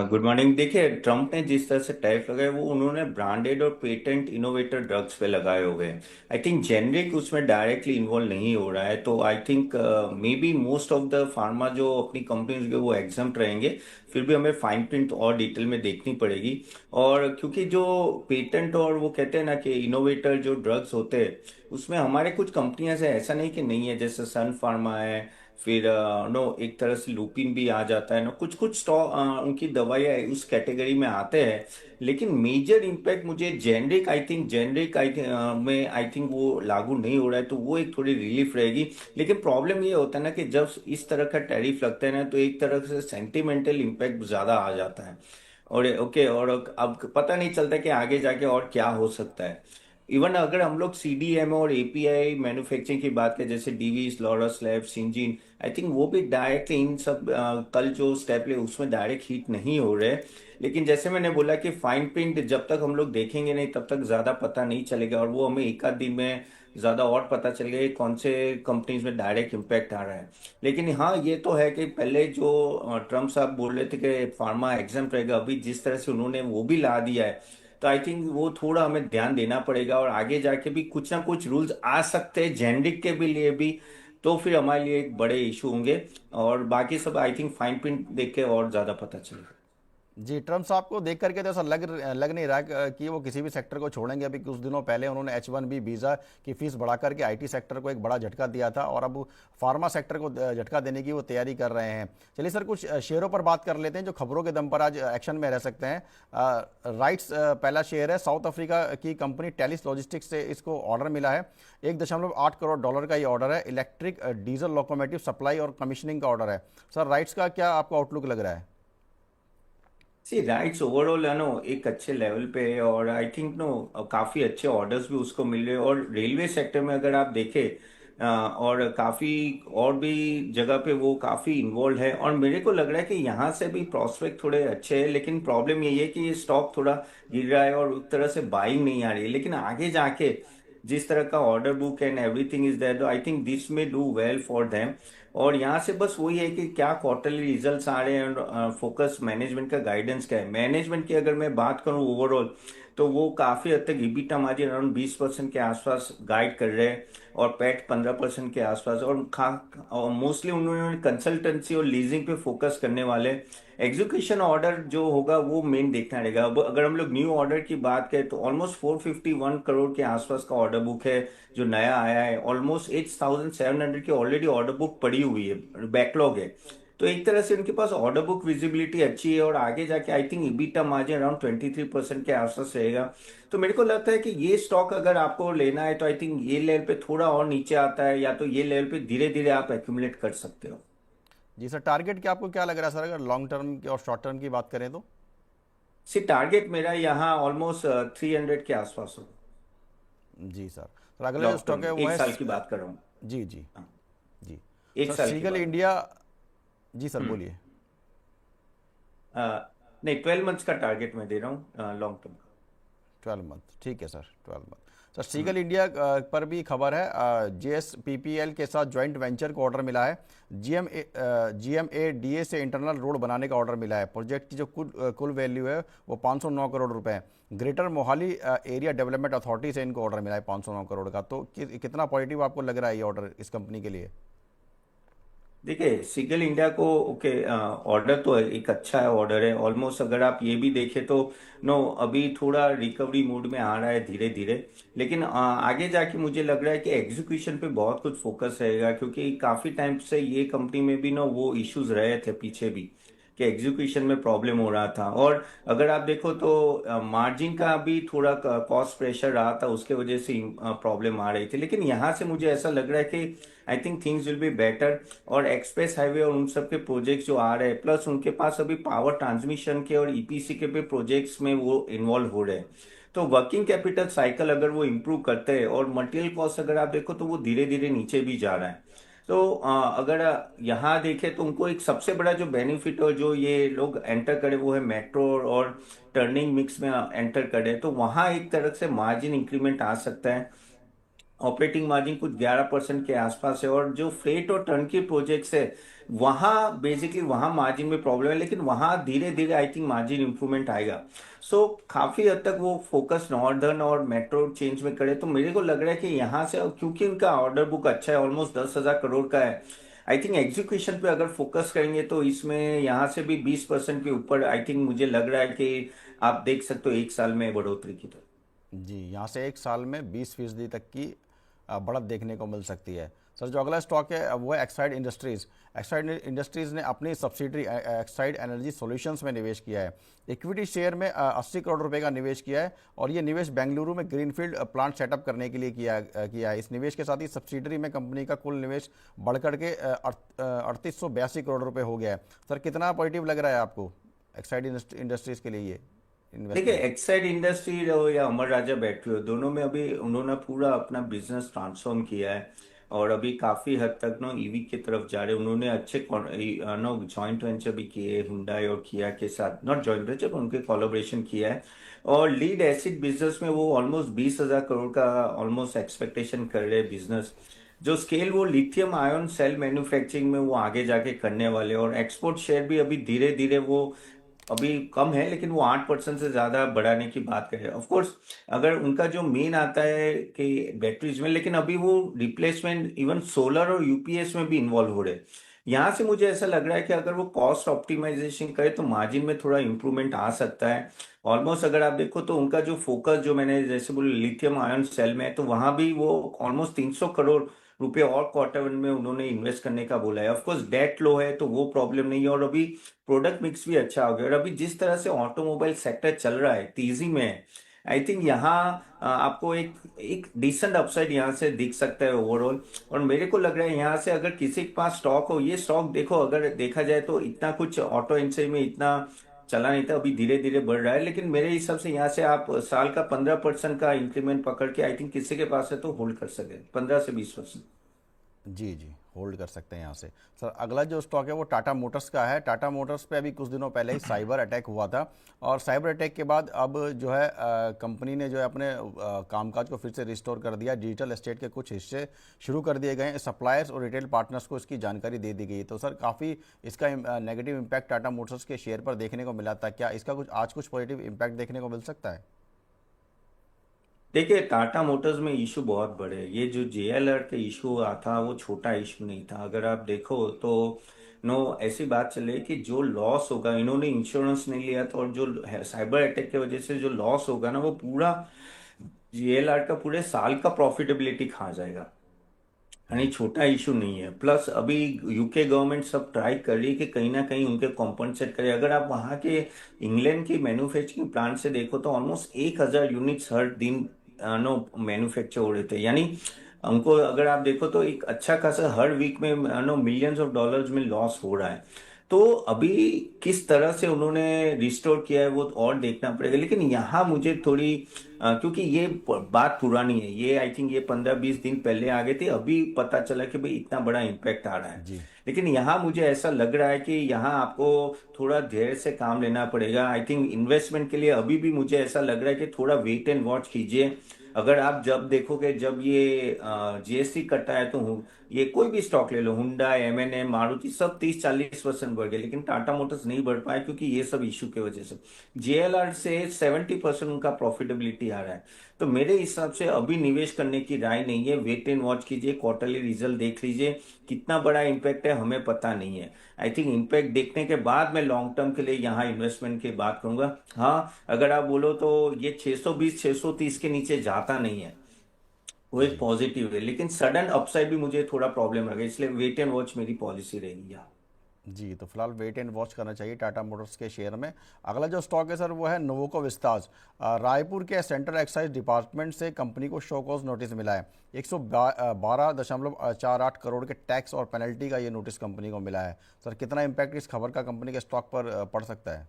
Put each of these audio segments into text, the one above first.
Good morning. देखिए, Trump ने जिस तरह से टैरिफ लगाए वो उन्होंने ब्रांडेड और पेटेंट इनोवेटर ड्रग्स पे लगाए हुए हैं। आई थिंक जेनरिक उसमें डायरेक्टली इन्वॉल्व नहीं हो रहा है, तो I think may be most of the pharma जो अपनी कंपनीज के वो एग्जम्प्ट रहेंगे। फिर भी हमें फाइन प्रिंट और डिटेल में देखनी पड़ेगी। और क्योंकि जो पेटेंट और वो कहते हैं ना कि इनोवेटर जो ड्रग्स होते हैं उसमें हमारे कुछ कंपनियां से ऐसा नहीं कि नहीं है, जैसे सन फार्मा है। फिर नो एक तरह से लुपिन भी आ जाता है ना, कुछ कुछ स्टॉक उनकी दवाइयाँ उस कैटेगरी में आते हैं। लेकिन मेजर इम्पैक्ट मुझे जेनरिक आई थिंक जेनरिक में आई थिंक वो लागू नहीं हो रहा है, तो वो एक थोड़ी रिलीफ रहेगी। लेकिन प्रॉब्लम ये होता है ना कि जब इस तरह का टैरिफ लगता है ना, तो एक तरह से सेंटिमेंटल इम्पैक्ट ज्यादा आ जाता है। और ओके, और अब पता नहीं चलता कि आगे जाके और क्या हो सकता है। इवन अगर हम लोग सीडीएम और एपीआई मैन्युफैक्चरिंग की बात करें, जैसे Divi's, Laurus lab, Syngene, I think वो भी डायरेक्टली इन सब कल जो स्टेप ले उसमें डायरेक्ट हीट नहीं हो रहे। लेकिन जैसे मैंने बोला कि फाइन प्रिंट जब तक हम लोग देखेंगे नहीं तब तक ज्यादा पता नहीं चलेगा, और वो हमें एक आध दिन में ज्यादा और पता चलेगा कि कौन से कंपनीज में डायरेक्ट इम्पैक्ट आ रहा है। लेकिन हाँ, ये तो है कि पहले जो ट्रम्प साहब बोल रहे थे कि फार्मा एग्जाम रहेगा, अभी जिस तरह से उन्होंने वो भी ला दिया है, तो आई थिंक वो थोड़ा हमें ध्यान देना पड़ेगा। और आगे जाके भी कुछ ना कुछ रूल्स आ सकते हैं जेनरिक के भी लिए भी, तो फिर हमारे लिए एक बड़े इशू होंगे। और बाकी सब आई थिंक फाइन प्रिंट देख के और ज्यादा पता चलेगा। जी, ट्रम्प साहब को देख करके तो ऐसा लग नहीं रहा कि वो किसी भी सेक्टर को छोड़ेंगे। अभी कुछ दिनों पहले उन्होंने H1B वीज़ा की फीस बढ़ा करके आईटी सेक्टर को एक बड़ा झटका दिया था, और अब फार्मा सेक्टर को झटका देने की वो तैयारी कर रहे हैं। चलिए सर, कुछ शेयरों पर बात कर लेते हैं जो खबरों के दम पर आज एक्शन में रह सकते हैं। राइट्स पहला शेयर है। साउथ अफ्रीका की कंपनी टेलिस लॉजिस्टिक्स से इसको ऑर्डर मिला है। $1.8 करोड़ का ये ऑर्डर है। इलेक्ट्रिक डीजल लोकोमोटिव सप्लाई और कमीशनिंग का ऑर्डर है। सर, राइट्स का क्या आपको आउटलुक लग रहा है? सी राइट्स ओवरऑल है नो एक अच्छे लेवल पे है, और आई थिंक नो काफी अच्छे ऑर्डर्स भी उसको मिल रहे हैं। और रेलवे सेक्टर में अगर आप देखें और काफी और भी जगह पे वो काफी इन्वॉल्व है, और मेरे को लग रहा है कि यहाँ से भी प्रोस्पेक्ट थोड़े अच्छे हैं। लेकिन प्रॉब्लम यही है कि ये स्टॉक थोड़ा गिर रहा है और उस तरह से बाइंग नहीं आ रही है। लेकिन आगे जाके जिस तरह का order book and everything is there, I think this may do well for them. और यहाँ से बस वही है कि क्या क्वार्टरली रिजल्ट्स आ रहे हैं, और फोकस मैनेजमेंट का गाइडेंस क्या है। मैनेजमेंट की अगर मैं बात करूँ ओवरऑल, तो वो काफी हद तक ईबिटा मार्जिन अराउंड 20% के आसपास गाइड कर रहे हैं, और पैट 15% के आसपास। और मोस्टली उन्होंने कंसल्टेंसी और लीजिंग पे फोकस करने वाले। एग्जीक्यूशन ऑर्डर जो होगा वो मेन देखना रहेगा। अब अगर हम लोग न्यू ऑर्डर की बात करें, तो ऑलमोस्ट 451 करोड़ के आसपास का ऑर्डर बुक है जो नया आया है। ऑलमोस्ट 8700 की ऑलरेडी ऑर्डर बुक पड़ी हुई है, बैकलॉग है। तो एक तरह से उनके पास ऑर्डर बुक विजिबिलिटी अच्छी है, और आगे जाके I think EBITDA margin around 23% के आसपास रहेगा। तो मेरे को लगता है कि ये स्टॉक अगर आपको लेना है, तो आई थिंक ये लेवल पे थोड़ा और नीचे आता है, या तो ये लेवल पे धीरे धीरे आप एक्यूमुलेट कर सकते हो। जी सर, टारगेट क्या आपको क्या लग रहा है सर, अगर लॉन्ग टर्म की और शॉर्ट टर्म की बात करें तो? सी टारगेट मेरा यहाँ ऑलमोस्ट 300 के आसपास हो। जी सर। सर, अगला जो लॉन्ग स्टॉक टर्म है वो एक है साल की बात कर रहा हूँ। जी जी हाँ, जी। एक सर, साल की सीगल बात। इंडिया। जी सर, हम्म। बोलिए। अ, नहीं, 12 मंथ्स का टारगेट मैं दे रहा हूँ लॉन्ग टर्म 12 मंथ, ठीक है सर, 12 मंथ। सर, का। सीगल इंडिया पर भी खबर है। JSPPL के साथ ज्वाइंट वेंचर को ऑर्डर मिला है। GMADA से इंटरनल रोड बनाने का ऑर्डर मिला है। प्रोजेक्ट की जो कुल वैल्यू है वो 509 करोड़ रुपए है। Greater Mohali area development authority से इनको ऑर्डर मिला है 509 करोड़ का। तो कितना पॉजिटिव आपको लग रहा है ये ऑर्डर इस कंपनी के लिए? देखिए, सिगल इंडिया को ओके, ऑर्डर तो एक अच्छा है, ऑर्डर है ऑलमोस्ट। अगर आप ये भी देखें तो नो अभी थोड़ा रिकवरी मूड में आ रहा है धीरे धीरे। लेकिन आगे जाके मुझे लग रहा है कि एग्जीक्यूशन पे बहुत कुछ फोकस रहेगा, क्योंकि काफी टाइम से ये कंपनी में भी ना वो इश्यूज रहे थे पीछे भी, कि एग्जीक्यूशन में प्रॉब्लम हो रहा था। और अगर आप देखो तो मार्जिन का भी थोड़ा कॉस्ट प्रेशर रहा था, उसके वजह से प्रॉब्लम आ रही थी। लेकिन यहाँ से मुझे ऐसा लग रहा है कि I think things will be better. और एक्सप्रेस हाईवे और उन सब के प्रोजेक्ट्स जो आ रहे हैं, प्लस उनके पास अभी पावर ट्रांसमिशन के और ईपीसी के भी प्रोजेक्ट्स में वो इन्वॉल्व हो रहे हैं। तो वर्किंग कैपिटल साइकिल अगर वो इम्प्रूव करते हैं, और मटेरियल कॉस्ट अगर आप देखो तो वो धीरे धीरे नीचे भी जा रहा है। तो अगर यहाँ देखें तो उनको एक सबसे बड़ा जो बेनिफिट और जो ये लोग एंटर करे वो है मेट्रो और टर्निंग मिक्स में एंटर करे, तो वहाँ एक तरह से मार्जिन इंक्रीमेंट आ सकता है। ऑपरेटिंग मार्जिन कुछ 11% के आसपास है, और जो फ्रेट और टर्नकी प्रोजेक्ट्स है वहाँ बेसिकली वहाँ मार्जिन में प्रॉब्लम है, लेकिन वहाँ धीरे धीरे आई थिंक मार्जिन इंप्रूवमेंट आएगा। सो काफी हद तक वो फोकस नॉर्दर्न और मेट्रो चेंज में करे, तो मेरे को लग रहा है कि यहाँ से, क्योंकि उनका ऑर्डर बुक अच्छा है, ऑलमोस्ट 10,000 करोड़ का है, आई थिंक एग्जीक्यूशन पे अगर फोकस करेंगे तो इसमें यहाँ से भी 20% के ऊपर आई थिंक मुझे लग रहा है कि आप देख सकते हो एक साल में बढ़ोतरी की तो। जी, यहाँ से एक साल में 20% तक की बढ़त देखने को मिल सकती है। सर, जो अगला स्टॉक है वो है एक्साइड इंडस्ट्रीज़। एक्साइड इंडस्ट्रीज़ ने अपनी सब्सिडरी एक्साइड एनर्जी सॉल्यूशंस में निवेश किया है। इक्विटी शेयर में 80 करोड़ रुपए का निवेश किया है, और ये निवेश बेंगलुरु में ग्रीनफील्ड प्लांट सेटअप करने के लिए किया है। इस निवेश के साथ ही सब्सिडरी में कंपनी का कुल निवेश बढ़कर के 3882 करोड़ रुपए हो गया है। सर, कितना पॉजिटिव लग रहा है आपको एक्साइड इंडस्ट्रीज़ के लिए ये देखिए, इन्वेस्टमेंट? एक्साइड इंडस्ट्री रहो या अमर राजा बैटरी हो, दोनों में अभी उन्होंने पूरा अपना बिजनेस ट्रांसफॉर्म किया है, और अभी काफी हद तक नो ईवी की तरफ जा रहे हैं। उन्होंने अच्छे नो जॉइंट वेंचर भी किए हुंडई और किया के साथ, नॉट जॉइंट वेंचर, उनके कोलैबोरेशन किया है। और लीड एसिड बिजनेस में वो ऑलमोस्ट 20,000 करोड़ का ऑलमोस्ट एक्सपेक्टेशन कर रहे हैं बिजनेस। जो स्केल वो लिथियम आयन सेल मैन्युफैक्चरिंग में वो आगे जाके करने वाले, और एक्सपोर्ट शेयर भी अभी धीरे धीरे वो अभी कम है, लेकिन वो 8% से ज्यादा बढ़ाने की बात करें ऑफ कोर्स। अगर उनका जो मेन आता है कि बैटरीज में, लेकिन अभी वो रिप्लेसमेंट इवन सोलर और यूपीएस में भी इन्वॉल्व हो रहे हैं। यहाँ से मुझे ऐसा लग रहा है कि अगर वो कॉस्ट ऑप्टिमाइजेशन करे तो मार्जिन में थोड़ा इंप्रूवमेंट आ सकता है। ऑलमोस्ट अगर आप देखो तो उनका जो फोकस, जो मैंने जैसे बोले लिथियम आयन सेल में है, तो वहां भी वो ऑलमोस्ट 300 करोड़ रुपए और क्वार्टर वन में उन्होंने इन्वेस्ट करने का बोला है। ऑफकोर्स डेट लो है तो वो प्रॉब्लम नहीं है, और अभी प्रोडक्ट मिक्स भी अच्छा हो गया, और अभी जिस तरह से ऑटोमोबाइल सेक्टर चल रहा है तेजी में है, आई थिंक यहाँ आपको एक एक डिसेंट अपसाइड यहाँ से दिख सकता है ओवरऑल। और मेरे को लग रहा है यहाँ से अगर किसी के पास स्टॉक हो, ये स्टॉक देखो, अगर देखा जाए तो इतना कुछ ऑटो इंडस्ट्री में इतना चला नहीं था, अभी धीरे धीरे बढ़ रहा है, लेकिन मेरे हिसाब से यहाँ से आप साल का 15% का इंक्रीमेंट पकड़ के आई थिंक किसी के पास है तो होल्ड कर सके 15 से 20%। जी जी, होल्ड कर सकते हैं यहाँ से। सर, अगला जो स्टॉक है वो टाटा मोटर्स का है। टाटा मोटर्स पे अभी कुछ दिनों पहले ही साइबर अटैक हुआ था, और साइबर अटैक के बाद अब जो है कंपनी ने जो है अपने कामकाज को फिर से रिस्टोर कर दिया। डिजिटल एस्टेट के कुछ हिस्से शुरू कर दिए गए हैं, सप्लायर्स और रिटेल पार्टनर्स को इसकी जानकारी दे दी गई। तो सर, काफ़ी इसका नेगेटिव इम्पैक्ट टाटा मोटर्स के शेयर पर देखने को मिला था। क्या इसका कुछ आज कुछ पॉजिटिव इम्पैक्ट देखने को मिल सकता है? देखिए, टाटा मोटर्स में इशू बहुत बड़े हैं। ये जो जेएलआर का इशू हुआ था वो छोटा इशू नहीं था। अगर आप देखो तो नो ऐसी बात चले कि जो लॉस होगा, इन्होंने इंश्योरेंस नहीं लिया था, और जो साइबर अटैक की वजह से जो लॉस होगा ना, वो पूरा जेएलआर का पूरे साल का प्रॉफिटेबिलिटी खा जाएगा। यानी जी छोटा इशू नहीं है। प्लस अभी यूके गवर्नमेंट सब ट्राई कर रही है कि कहीं ना कहीं उनके कॉम्पनसेट करे। अगर आप वहाँ के इंग्लैंड की मैन्युफैक्चरिंग प्लांट से देखो तो ऑलमोस्ट 1,000 यूनिट्स हर दिन नो मैन्युफैक्चर हो रहे थे। यानी उनको अगर आप देखो तो एक अच्छा खासा हर वीक में नो मिलियंस ऑफ डॉलर्स में लॉस हो रहा है। तो अभी किस तरह से उन्होंने रिस्टोर किया है वो और देखना पड़ेगा, लेकिन यहाँ मुझे थोड़ी क्योंकि ये बात पुरानी है, ये आई थिंक ये 15-20 दिन पहले आ गए थे, अभी पता चला कि भाई इतना बड़ा इम्पैक्ट आ रहा है। जी लेकिन यहाँ मुझे ऐसा लग रहा है कि यहाँ आपको थोड़ा धैर्य से काम लेना पड़ेगा। आई थिंक इन्वेस्टमेंट के लिए अभी भी मुझे ऐसा लग रहा है कि थोड़ा वेट एंड वॉच कीजिए। अगर आप जब देखोगे, जब ये जीएसटी कटा है, तो ये कोई भी स्टॉक ले लो, हुंडा, एमएनएम, मारुति, सब 30-40% बढ़ गए, लेकिन टाटा मोटर्स नहीं बढ़ पाए क्योंकि ये सब इशू की वजह से। जेएलआर से 70% उनका प्रॉफिटेबिलिटी आ रहा है। तो मेरे हिसाब से अभी निवेश करने की राय नहीं है, वेट एंड वॉच कीजिए, क्वार्टरली रिजल्ट देख लीजिए। कितना बड़ा इम्पैक्ट है हमें पता नहीं है। आई थिंक इम्पैक्ट देखने के बाद मैं लॉन्ग टर्म के लिए यहाँ इन्वेस्टमेंट की बात करूंगा। हाँ, अगर आप बोलो तो ये 620 630 के नीचे जाता नहीं है, वो एक जी पॉजिटिव है, लेकिन सडन अपसाइड भी मुझे थोड़ा प्रॉब्लम लगे, इसलिए वेट एंड वॉच मेरी पॉलिसी रहेगी यहाँ। जी, तो फिलहाल वेट एंड वॉच करना चाहिए टाटा मोटर्स के शेयर में। अगला जो स्टॉक है सर वो है नोवोको विस्ताज। रायपुर के सेंट्रल एक्साइज डिपार्टमेंट से कंपनी को शो कॉज नोटिस मिला है। 112.48 करोड़ के टैक्स और पेनल्टी का ये नोटिस कंपनी को मिला है। सर, कितना इम्पैक्ट इस खबर का कंपनी के स्टॉक पर पड़ सकता है?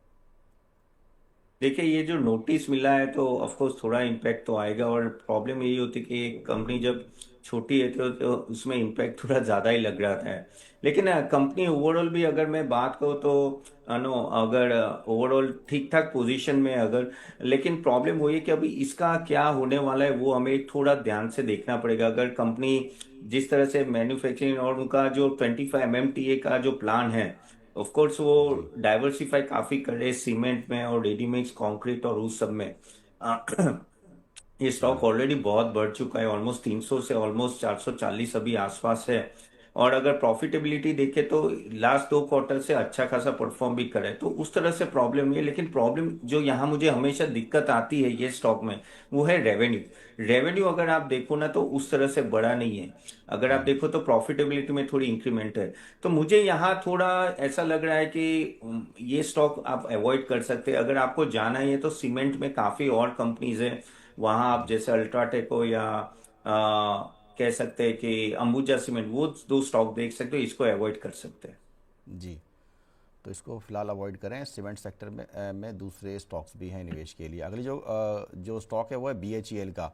देखिए ये जो नोटिस मिला है तो ऑफ कोर्स थोड़ा इम्पैक्ट तो आएगा, और प्रॉब्लम यही होती है कि एक कंपनी जब छोटी है तो उसमें इम्पैक्ट थोड़ा ज़्यादा ही लग रहा है। लेकिन कंपनी ओवरऑल भी अगर मैं बात करूँ तो नो, अगर ओवरऑल ठीक ठाक पोजीशन में है अगर, लेकिन प्रॉब्लम वही है कि अभी इसका क्या होने वाला है वो हमें थोड़ा ध्यान से देखना पड़ेगा। अगर कंपनी जिस तरह से मैन्युफैक्चरिंग और उनका जो 25 MMTA का जो प्लान है, ऑफ कोर्स वो जी डाइवर्सिफाई काफी करे सीमेंट में और रेडीमेड कंक्रीट और उस सब में। अ, ये जी स्टॉक ऑलरेडी बहुत बढ़ चुका है, ऑलमोस्ट 300 से ऑलमोस्ट 440 अभी आसपास है। और अगर प्रॉफिटेबिलिटी देखे तो लास्ट 2 क्वार्टर से अच्छा खासा परफॉर्म भी करे, तो उस तरह से प्रॉब्लम नहीं है। लेकिन प्रॉब्लम जो यहाँ मुझे हमेशा दिक्कत आती है ये स्टॉक में, वो है रेवेन्यू। रेवेन्यू अगर आप देखो ना तो उस तरह से बड़ा नहीं है। अगर आप देखो तो प्रॉफिटेबिलिटी में थोड़ी इंक्रीमेंट है। तो मुझे यहाँ थोड़ा ऐसा लग रहा है कि ये स्टॉक आप अवॉइड कर सकते हैं। अगर आपको जाना है तो सीमेंट में काफी और कंपनीज है, वहां आप जी जैसे अल्ट्राटेक हो या कह सकते हैं कि अंबुजा सीमेंट, वो दो स्टॉक देख सकते हो, इसको अवॉइड कर सकते हैं। जी। तो इसको फिलहाल अवॉइड करें। सीमेंट सेक्टर में दूसरे स्टॉक्स भी हैं निवेश के लिए। अगली जो स्टॉक है वो है बीएचईएल का।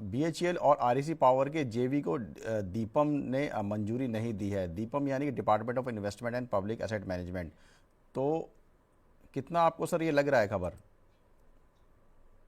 बीएचईएल और आरईसी पावर के जेवी को दीपम ने मंजूरी नहीं दी है। दीपम यानी कि department of investment and public asset management. तो कितना आपको सर ये लग रहा है खबर?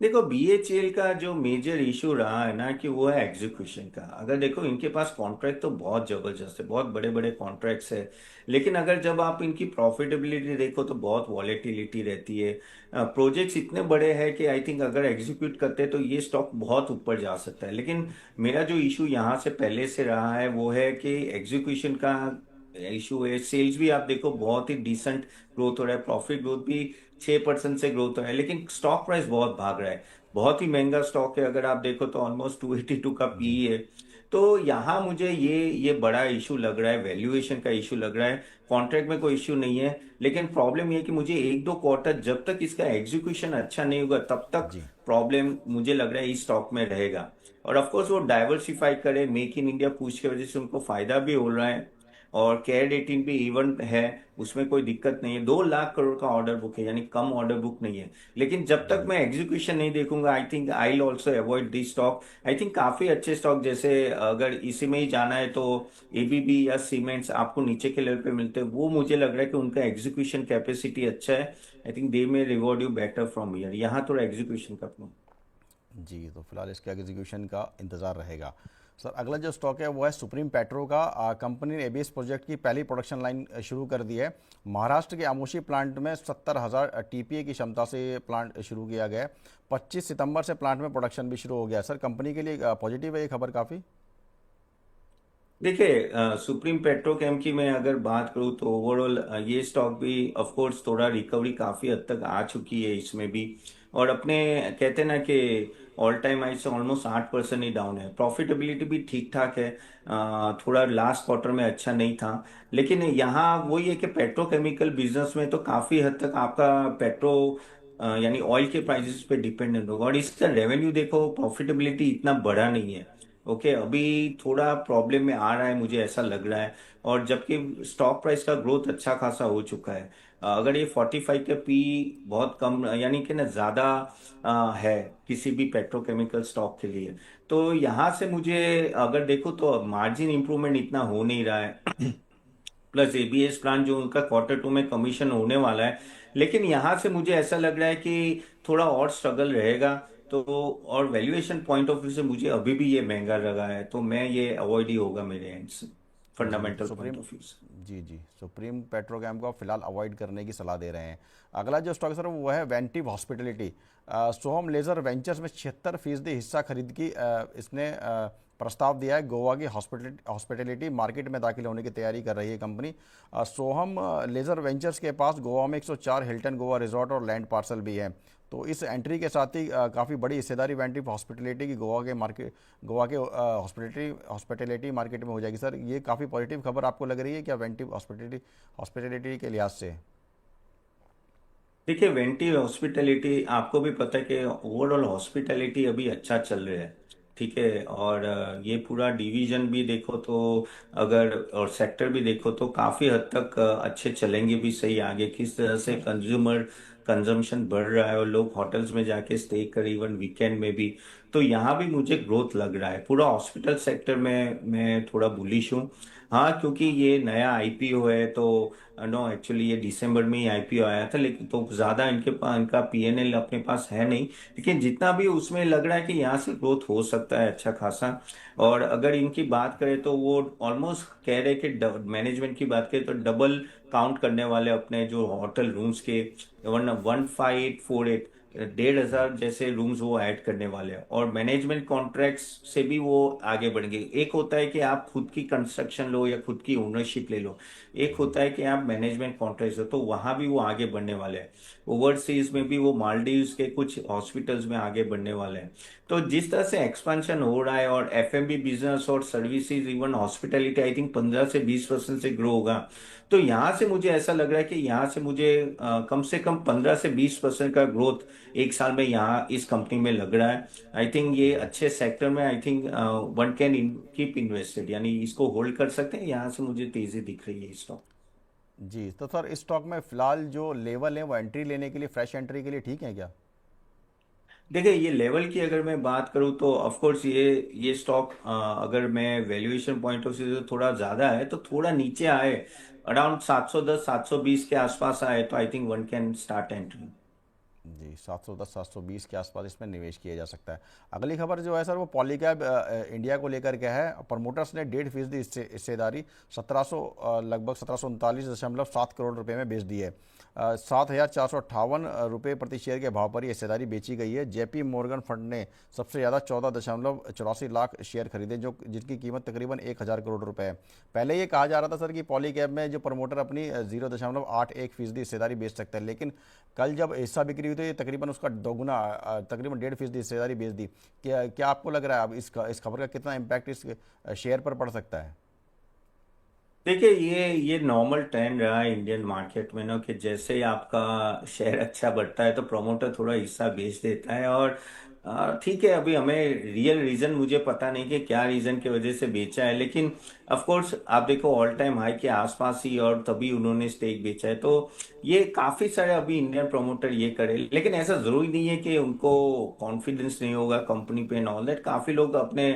देखो बीएचईएल का जो मेजर इशू रहा है ना कि वो है एग्जीक्यूशन का। अगर देखो इनके पास कॉन्ट्रैक्ट तो बहुत जबरदस्त है, बहुत बड़े बड़े कॉन्ट्रैक्ट्स है, लेकिन अगर जब आप इनकी प्रॉफिटेबिलिटी देखो तो बहुत वॉलेटिलिटी रहती है। प्रोजेक्ट्स इतने बड़े हैं कि आई थिंक अगर एग्जीक्यूट करते हैं तो ये स्टॉक बहुत ऊपर जा सकता है। लेकिन मेरा जो इशू यहाँ से पहले से रहा है वो है कि एग्जीक्यूशन का इशू है। सेल्स भी आप देखो बहुत ही डिसेंट ग्रोथ हो रहा है, प्रॉफिट ग्रोथ भी 6% से ग्रोथ हो रहा है, लेकिन स्टॉक प्राइस बहुत भाग रहा है। बहुत ही महंगा स्टॉक है, अगर आप देखो तो ऑलमोस्ट 282 का जी पी है। तो यहाँ मुझे ये बड़ा इशू लग रहा है, वैल्यूएशन का इशू लग रहा है। कॉन्ट्रैक्ट में कोई इशू नहीं है, लेकिन प्रॉब्लम ये है कि मुझे 1-2 क्वार्टर जब तक इसका एग्जीक्यूशन अच्छा नहीं होगा तब तक जी प्रॉब्लम मुझे लग रहा है इस स्टॉक में रहेगा। और ऑफ कोर्स वो डाइवर्सिफाई करे, मेक इन इंडिया पुश की वजह से उनको फायदा भी हो रहा है। और केयर 18 भी इवन है, उसमें कोई दिक्कत नहीं है। 2 लाख करोड़ का ऑर्डर बुक है, यानी कम ऑर्डर बुक नहीं है। लेकिन जब तक जी मैं एग्जीक्यूशन नहीं देखूंगा I think I will also avoid this stock. I think काफी अच्छे स्टॉक जैसे अगर इसी में ही जाना है तो एबीबी या सीमेंट्स आपको नीचे के लेवल पे मिलते हैं, वो मुझे लग रहा है कि उनका एग्जीक्यूशन कैपेसिटी अच्छा है। आई थिंक दे में reward you better from here, यहाँ थोड़ा एग्जीक्यूशन का problem। जी। तो फिलहाल इसके एग्जीक्यूशन का इंतज़ार रहेगा। सर अगला जो स्टॉक है वो है सुप्रीम पेट्रो का। कंपनी ने एबीएस प्रोजेक्ट की पहली प्रोडक्शन लाइन शुरू कर दी है। महाराष्ट्र के आमोशी प्लांट में 70,000 टीपीए की क्षमता से प्लांट शुरू किया गया है। 25 सितंबर से प्लांट में प्रोडक्शन भी शुरू हो गया। सर कंपनी के लिए पॉजिटिव है ये खबर काफ़ी? देखिए सुप्रीम पेट्रोकेम की मैं अगर बात करूं तो ओवरऑल ये स्टॉक भी ऑफ कोर्स थोड़ा रिकवरी काफी हद तक आ चुकी है इसमें भी। और अपने कहते हैं ना कि ऑल टाइम हाई से ऑलमोस्ट 8% ही डाउन है। प्रॉफिटेबिलिटी भी ठीक ठाक है, थोड़ा लास्ट क्वार्टर में अच्छा नहीं था। लेकिन यहाँ वही है कि पेट्रोकेमिकल बिजनेस में तो काफी हद तक आपका पेट्रो यानी ऑयल के प्राइसेस पे डिपेंडेंट होगा, और इसका रेवेन्यू देखो प्रॉफिटेबिलिटी इतना बड़ा नहीं है। ओके अभी थोड़ा प्रॉब्लम में आ रहा है, मुझे ऐसा लग रहा है। और जबकि स्टॉक प्राइस का ग्रोथ अच्छा खासा हो चुका है। अगर ये 45 के पी बहुत कम यानी कि ना ज्यादा है किसी भी पेट्रोकेमिकल स्टॉक के लिए, तो यहाँ से मुझे अगर देखो तो मार्जिन इंप्रूवमेंट इतना हो नहीं रहा है। प्लस एबीएस प्लान जो उनका Q2 में कमीशन होने वाला है। लेकिन यहाँ से मुझे ऐसा लग रहा है कि थोड़ा और स्ट्रगल रहेगा। तो और वैल्यूएशन पॉइंट ऑफ व्यू से मुझे अभी भी ये महंगा लगा है, तो मैं ये अवॉइड ही होगा मेरे एंड से, जी fundamental point supreme of view से। जी जी सुप्रीम पेट्रोकेम को आप फिलहाल अवॉइड करने की सलाह दे रहे हैं। अगला जो स्टॉक सर वो है वेंटिव हॉस्पिटलिटी। सोहम लेजर वेंचर्स में 76% हिस्सा खरीद की इसने प्रस्ताव दिया है। गोवा की हॉस्पिटलिटी मार्केट में दाखिल होने की तैयारी कर रही है कंपनी। सोहम लेजर वेंचर्स के पास गोवा में 104 हिल्टन गोवा रिजॉर्ट और लैंड पार्सल भी है। तो इस एंट्री के साथ ही काफ़ी बड़ी हिस्सेदारी वेंटिव हॉस्पिटलिटी की गोवा के हॉस्पिटलिटी मार्केट में हो जाएगी। सर ये काफ़ी पॉजिटिव खबर आपको लग रही है क्या वेंटिव हॉस्पिटलिटी के लिहाज से? देखिए वेंटी हॉस्पिटैलिटी आपको भी पता है कि ओवरऑल हॉस्पिटैलिटी अभी अच्छा चल रहा है, ठीक है। और ये पूरा डिवीजन भी देखो तो अगर और सेक्टर भी देखो तो काफी हद तक अच्छे चलेंगे भी सही आगे। किस तरह से कंज्यूमर कंजम्पशन बढ़ रहा है और लोग होटल्स में जाके स्टे कर, इवन वीकेंड में भी। तो यहाँ भी मुझे ग्रोथ लग रहा है। पूरा हॉस्पिटल सेक्टर में मैं थोड़ा बुलिश हूँ। हाँ, क्योंकि ये नया आईपीओ है तो नो, एक्चुअली ये दिसंबर में ही आईपीओ आया था, लेकिन तो ज्यादा इनके पास, इनका पीएनएल अपने पास है नहीं। लेकिन जितना भी उसमें लग रहा है कि यहाँ से ग्रोथ हो सकता है अच्छा खासा। और अगर इनकी बात करें तो वो ऑलमोस्ट कह रहे कि मैनेजमेंट की बात करें तो डबल काउंट करने वाले अपने जो होटल रूम्स के, 15848, 1,500 जैसे रूम्स वो ऐड करने वाले हैं। और मैनेजमेंट कॉन्ट्रैक्ट्स से भी वो आगे बढ़ेंगे। एक होता है कि आप खुद की कंस्ट्रक्शन लो या खुद की ओनरशिप ले लो, एक होता है कि आप मैनेजमेंट कॉन्ट्रैक्ट हो, तो वहां भी वो आगे बढ़ने वाले हैं। ओवरसीज में भी वो मालदीव्स के कुछ हॉस्पिटल्स में आगे बढ़ने वाले हैं। तो जिस तरह से एक्सपेंशन हो रहा है, और एफएमबी बिजनेस और services, even hospitality, I think 15 से 20% से ग्रो होगा। तो यहाँ से मुझे ऐसा लग रहा है कि यहाँ से मुझे कम से कम 15 से 20% का ग्रोथ एक साल में यहाँ इस कंपनी में लग रहा है। आई थिंक ये अच्छे सेक्टर में, आई think one can keep invested, यानी इसको होल्ड कर सकते हैं। यहाँ से मुझे तेजी दिख रही है स्टॉक। जी, तो सर इस स्टॉक में फिलहाल जो लेवल है वो एंट्री लेने के लिए, फ्रेश एंट्री के लिए ठीक है क्या? देखिए, ये लेवल की अगर मैं बात करूं तो ऑफ कोर्स ये स्टॉक, अगर मैं वैल्यूएशन पॉइंट ऑफ व्यू से थोड़ा ज्यादा है, तो थोड़ा नीचे आए, अराउंड 710 720 के आसपास आए, तो I think one can start entry. जी, 710 720 के आसपास इसमें निवेश किया जा सकता है। अगली खबर जो है सर वो पॉलीकैब इंडिया को लेकर के है। प्रमोटर्स ने 1.5% हिस्सेदारी 1700 लगभग 1739.7 करोड़ रुपए में बेच दी है। 7,458 रुपये प्रति शेयर के भाव पर यह हिस्सेदारी बेची गई है। जेपी मॉर्गन फंड ने सबसे ज़्यादा 14.84 लाख शेयर खरीदे, जो जिनकी कीमत तकरीबन 1,000 करोड़ रुपए है। पहले ये कहा जा रहा था सर कि पॉलीकैब में जो प्रमोटर अपनी 0.81% हिस्सेदारी बेच सकता है, लेकिन कल जब हिस्सा बिक्री हुई तो ये तकरीबन उसका दोगुना, तकरीबन 1.5% हिस्सेदारी बेच दी। क्या क्या आपको लग रहा है अब इस खबर का कितना इम्पैक्ट इस शेयर पर पड़ सकता है? देखिए, ये नॉर्मल ट्रेंड रहा है इंडियन मार्केट में ना, कि जैसे ही आपका शेयर अच्छा बढ़ता है तो प्रोमोटर थोड़ा हिस्सा बेच देता है। और ठीक है, अभी हमें रियल रीजन मुझे पता नहीं कि क्या रीजन की वजह से बेचा है, लेकिन ऑफ कोर्स आप देखो ऑल टाइम हाई के आसपास ही, और तभी उन्होंने स्टेक बेचा है। तो ये काफी सारे अभी इंडियन प्रोमोटर ये करे, लेकिन ऐसा जरूरी नहीं है कि उनको कॉन्फिडेंस नहीं होगा कंपनी पे एंड ऑल दैट। काफी लोग अपने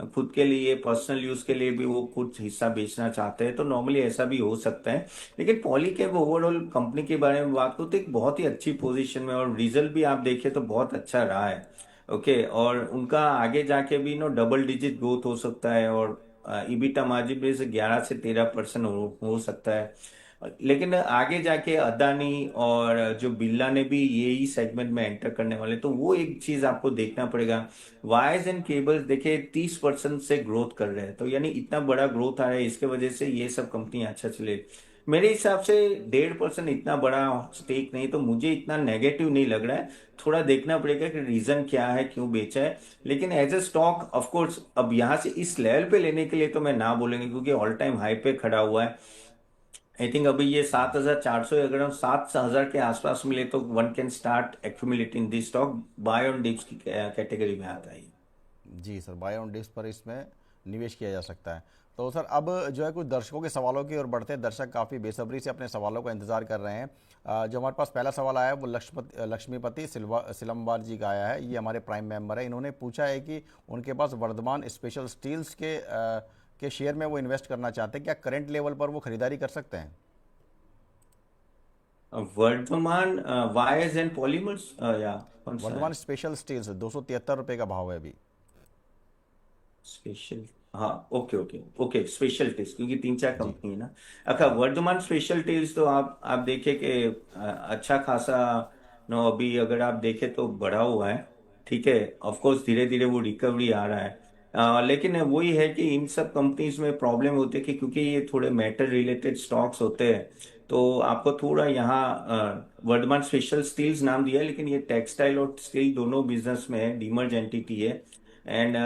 खुद के लिए, पर्सनल यूज के लिए भी वो कुछ हिस्सा बेचना चाहते हैं, तो नॉर्मली ऐसा भी हो सकता है। लेकिन पॉलीकैब ओवरऑल कंपनी के बारे में बात करूँ तो एक बहुत ही अच्छी पोजीशन में, और रिजल्ट भी आप देखें तो बहुत अच्छा रहा है। ओके, और उनका आगे जाके भी नो डबल डिजिट ग्रोथ हो सकता है, और ईबिटा मार्जिन भी से 11 से 13% हो सकता है। लेकिन आगे जाके अदानी और जो बिरला ने भी यही सेगमेंट में एंटर करने वाले, तो वो एक चीज आपको देखना पड़ेगा। वायर्स एंड केबल्स देखिए 30% से ग्रोथ कर रहे हैं, तो यानी इतना बड़ा ग्रोथ आ रहा है, इसके वजह से ये सब कंपनियां अच्छा चले। मेरे हिसाब से 1.5% इतना बड़ा स्टेक नहीं, तो मुझे इतना नेगेटिव नहीं लग रहा है। थोड़ा देखना पड़ेगा कि रीजन क्या है, क्यों बेचा है। लेकिन as a stock of course अब यहाँ से इस लेवल पे लेने के लिए तो मैं ना बोलेंगे, क्योंकि ऑल टाइम हाई पे खड़ा हुआ है। आई थिंक अभी ये 7,400, अगर हम 7,000 के आसपास मिले तो one can start accumulating this stock. Buy on dips की कैटेगरी में आता है। जी सर, बाय ऑन डिप्स पर इसमें निवेश किया जा सकता है। तो सर अब जो है कुछ दर्शकों के सवालों की ओर बढ़ते हैं। दर्शक काफ़ी बेसब्री से अपने सवालों का इंतजार कर रहे हैं। जो हमारे पास पहला सवाल आया है वो लक्ष्मीपति सिलम्बार जी का आया है। ये हमारे प्राइम मेंबर है। इन्होंने पूछा है कि उनके पास वर्धमान स्पेशल स्टील्स के शेयर में वो इन्वेस्ट करना चाहते हैं, क्या करंट लेवल पर वो खरीदारी कर सकते हैं? वर्धमान वायर्स एंड पॉलीमर्स, या कौन सा वर्धमान है? स्पेशल स्टील्स 273 रुपये का भाव है अभी। स्पेशल, हाँ, okay okay okay, special test, क्योंकि तीन चार जी। कंपनी है ना। अच्छा, वर्धमान स्पेशल टेस्ट तो आप देखे कि अच्छा खासा नो, अभी अगर आप देखे तो बढ़ा हुआ है। ठीक है, ऑफ कोर्स धीरे धीरे वो रिकवरी आ रहा है। लेकिन वही है कि इन सब कंपनीज में प्रॉब्लम होती है कि क्योंकि ये थोड़े मेटल रिलेटेड स्टॉक्स होते हैं, तो आपको थोड़ा यहाँ वर्धमान स्पेशल स्टील्स नाम दिया है, लेकिन ये टेक्सटाइल और स्टील दोनों बिजनेस में है, डीमर्ज एंटिटी है। एंड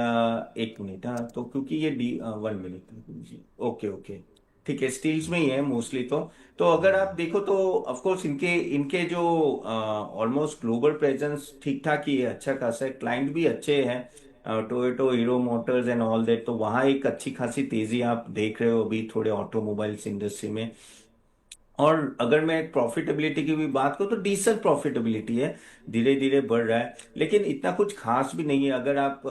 एक मिनट, हाँ, तो क्योंकि ये डी 1 मिनट, ओके ओके, ठीक है, स्टील्स में ही है मोस्टली। तो अगर आप देखो तो ऑफ कोर्स इनके इनके जो ऑलमोस्ट ग्लोबल प्रेजेंस ठीक ठाक ही है, अच्छा खासा है, क्लाइंट भी अच्छे हैं, Toyota, hero Motors and all that. तो वहाँ एक अच्छी खासी तेजी आप देख रहे हो अभी थोड़े ऑटोमोबाइल्स इंडस्ट्री में। और अगर मैं प्रॉफिटेबिलिटी की भी बात करूँ तो डिसेंट प्रॉफिटेबिलिटी है, धीरे धीरे बढ़ रहा है, लेकिन इतना कुछ खास भी नहीं है। अगर आप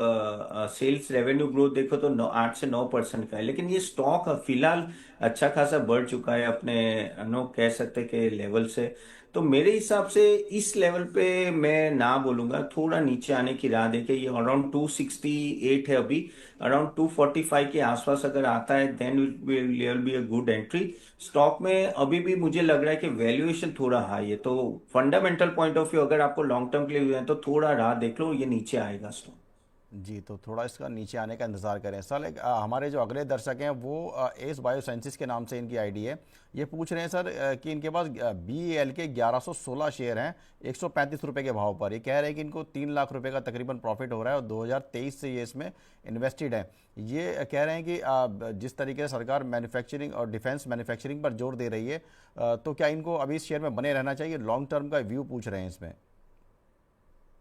सेल्स रेवेन्यू ग्रोथ देखो तो 8 से 9% का है, लेकिन ये स्टॉक फिलहाल अच्छा खासा बढ़ चुका है अपने नो कह सकते के लेवल से। तो मेरे हिसाब से इस लेवल पे मैं ना बोलूंगा, थोड़ा नीचे आने की राह देखे। ये अराउंड 268 है अभी, अराउंड 245 के आसपास अगर आता है then will be a good entry. Stock में अभी भी मुझे लग रहा है कि वैल्यूएशन थोड़ा हाई है, तो फंडामेंटल पॉइंट ऑफ व्यू अगर आपको लॉन्ग टर्म के लिए है तो थोड़ा राह देख लो, ये नीचे आएगा स्टॉक। जी, तो थोड़ा इसका नीचे आने का इंतज़ार करें सर। एक हमारे जो अगले दर्शक हैं वो एस बायोसाइंसिस के नाम से इनकी आईडी है। ये पूछ रहे हैं सर कि इनके पास बी एल के 1116 शेयर हैं 135 रुपये के भाव पर। ये कह रहे हैं कि इनको 3 लाख रुपए का तकरीबन प्रॉफिट हो रहा है और 2023 से ये इसमें इन्वेस्टेड है। ये कह रहे हैं कि जिस तरीके से सरकार मैन्युफैक्चरिंग और डिफेंस मैन्युफैक्चरिंग पर जोर दे रही है, तो क्या इनको अभी इस शेयर में बने रहना चाहिए? लॉन्ग टर्म का व्यू पूछ रहे हैं इसमें।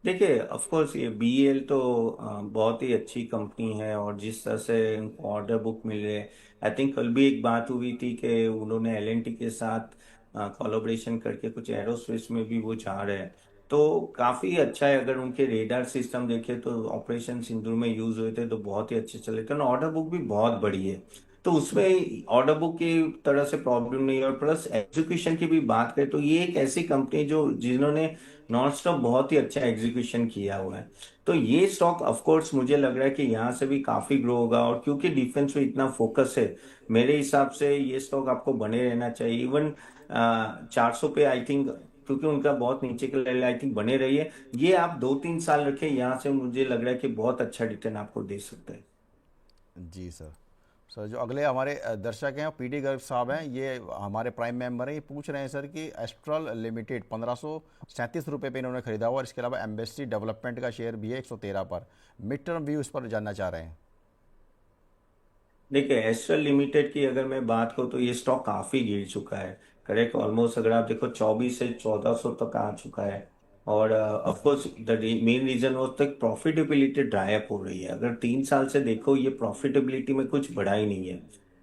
देखिए ऑफ कोर्स ये बीएल तो बहुत ही अच्छी कंपनी है, और जिस तरह से उनको ऑर्डर बुक मिल रहे, आई थिंक कल भी एक बात हुई थी कि उन्होंने एलएनटी के साथ कोलैबोरेशन करके कुछ एरोस्पेस में भी वो जा रहे हैं। तो काफी अच्छा है। अगर उनके रेडार सिस्टम देखे तो ऑपरेशन सिंदूर में यूज हुए थे तो बहुत ही अच्छे चले थे, और ऑर्डर बुक भी बहुत बड़ी है। तो उसमें ऑर्डर बुक की तरह से प्रॉब्लम नहीं है, और प्लस एग्जीक्यूशन की भी बात करें तो ये एक ऐसी कंपनी जो जिन्होंने नॉन स्टॉप बहुत ही अच्छा एग्जीक्यूशन किया हुआ है। तो ये स्टॉक ऑफ कोर्स मुझे लग रहा है कि यहाँ से भी काफी ग्रो होगा, और क्योंकि डिफेंस में इतना फोकस है, मेरे हिसाब से ये स्टॉक आपको बने रहना चाहिए। इवन 400 पे आई थिंक, क्योंकि उनका बहुत नीचे के लेवल आई थिंक बने रहिए। ये आप 2-3 साल रखें, यहाँ से मुझे लग रहा है कि बहुत अच्छा रिटर्न आपको दे सकता है। जी सर। सर जो अगले हमारे दर्शक हैं पीडी गर्ग साहब हैं, ये हमारे प्राइम मेंबर हैं। ये पूछ रहे हैं सर कि एस्ट्रल लिमिटेड 1537 रुपये पे इन्होंने खरीदा हुआ, और इसके अलावा एम्बेसी डेवलपमेंट का शेयर भी है 113 पर। मिड टर्म व्यू इस पर जानना चाह रहे हैं। देखिए एस्ट्रल लिमिटेड की अगर मैं बात करूँ तो ये स्टॉक काफी गिर चुका है। करेक्ट, ऑलमोस्ट अगर आप देखो 24 से 1400 तक आ चुका है। और of course the main reason वो तक प्रॉफिटेबिलिटी ड्राई अप हो रही है। अगर 3 साल से देखो ये प्रॉफिटेबिलिटी में कुछ बढ़ा ही नहीं है।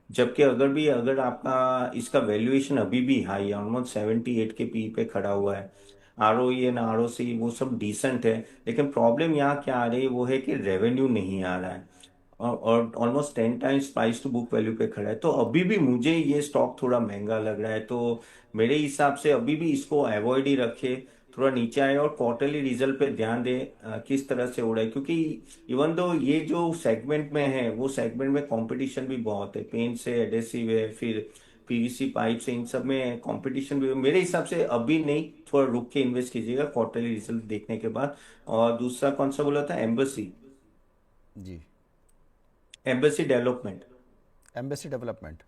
जबकि अगर आपका इसका वैल्यूएशन अभी भी हाई है, ऑलमोस्ट 78 के पी पे खड़ा हुआ है। आरओई एंड आरओसी वो सब डिसेंट है, लेकिन प्रॉब्लम यहाँ क्या आ रही है वो है कि रेवेन्यू नहीं आ रहा है, और almost 10 times price to book value पे खड़ा है। तो अभी भी मुझे ये स्टॉक थोड़ा महंगा लग रहा है, तो मेरे हिसाब से अभी भी इसको अवॉइड ही रखे, थोड़ा नीचे आए और क्वार्टरली रिजल्ट पे ध्यान दे किस तरह से हो रहा है। क्योंकि इवन दो ये जो सेगमेंट में है वो सेगमेंट में कंपटीशन भी बहुत है, पेंट से एडेसिव है, फिर पीवीसी पाइप से, इन सब में कंपटीशन भी है। मेरे हिसाब से अभी नहीं, थोड़ा रुक के इन्वेस्ट कीजिएगा क्वार्टरली रिजल्ट देखने के बाद। और दूसरा कौन सा बोला था, एम्बेसी, जी। Embassy development. Embassy development.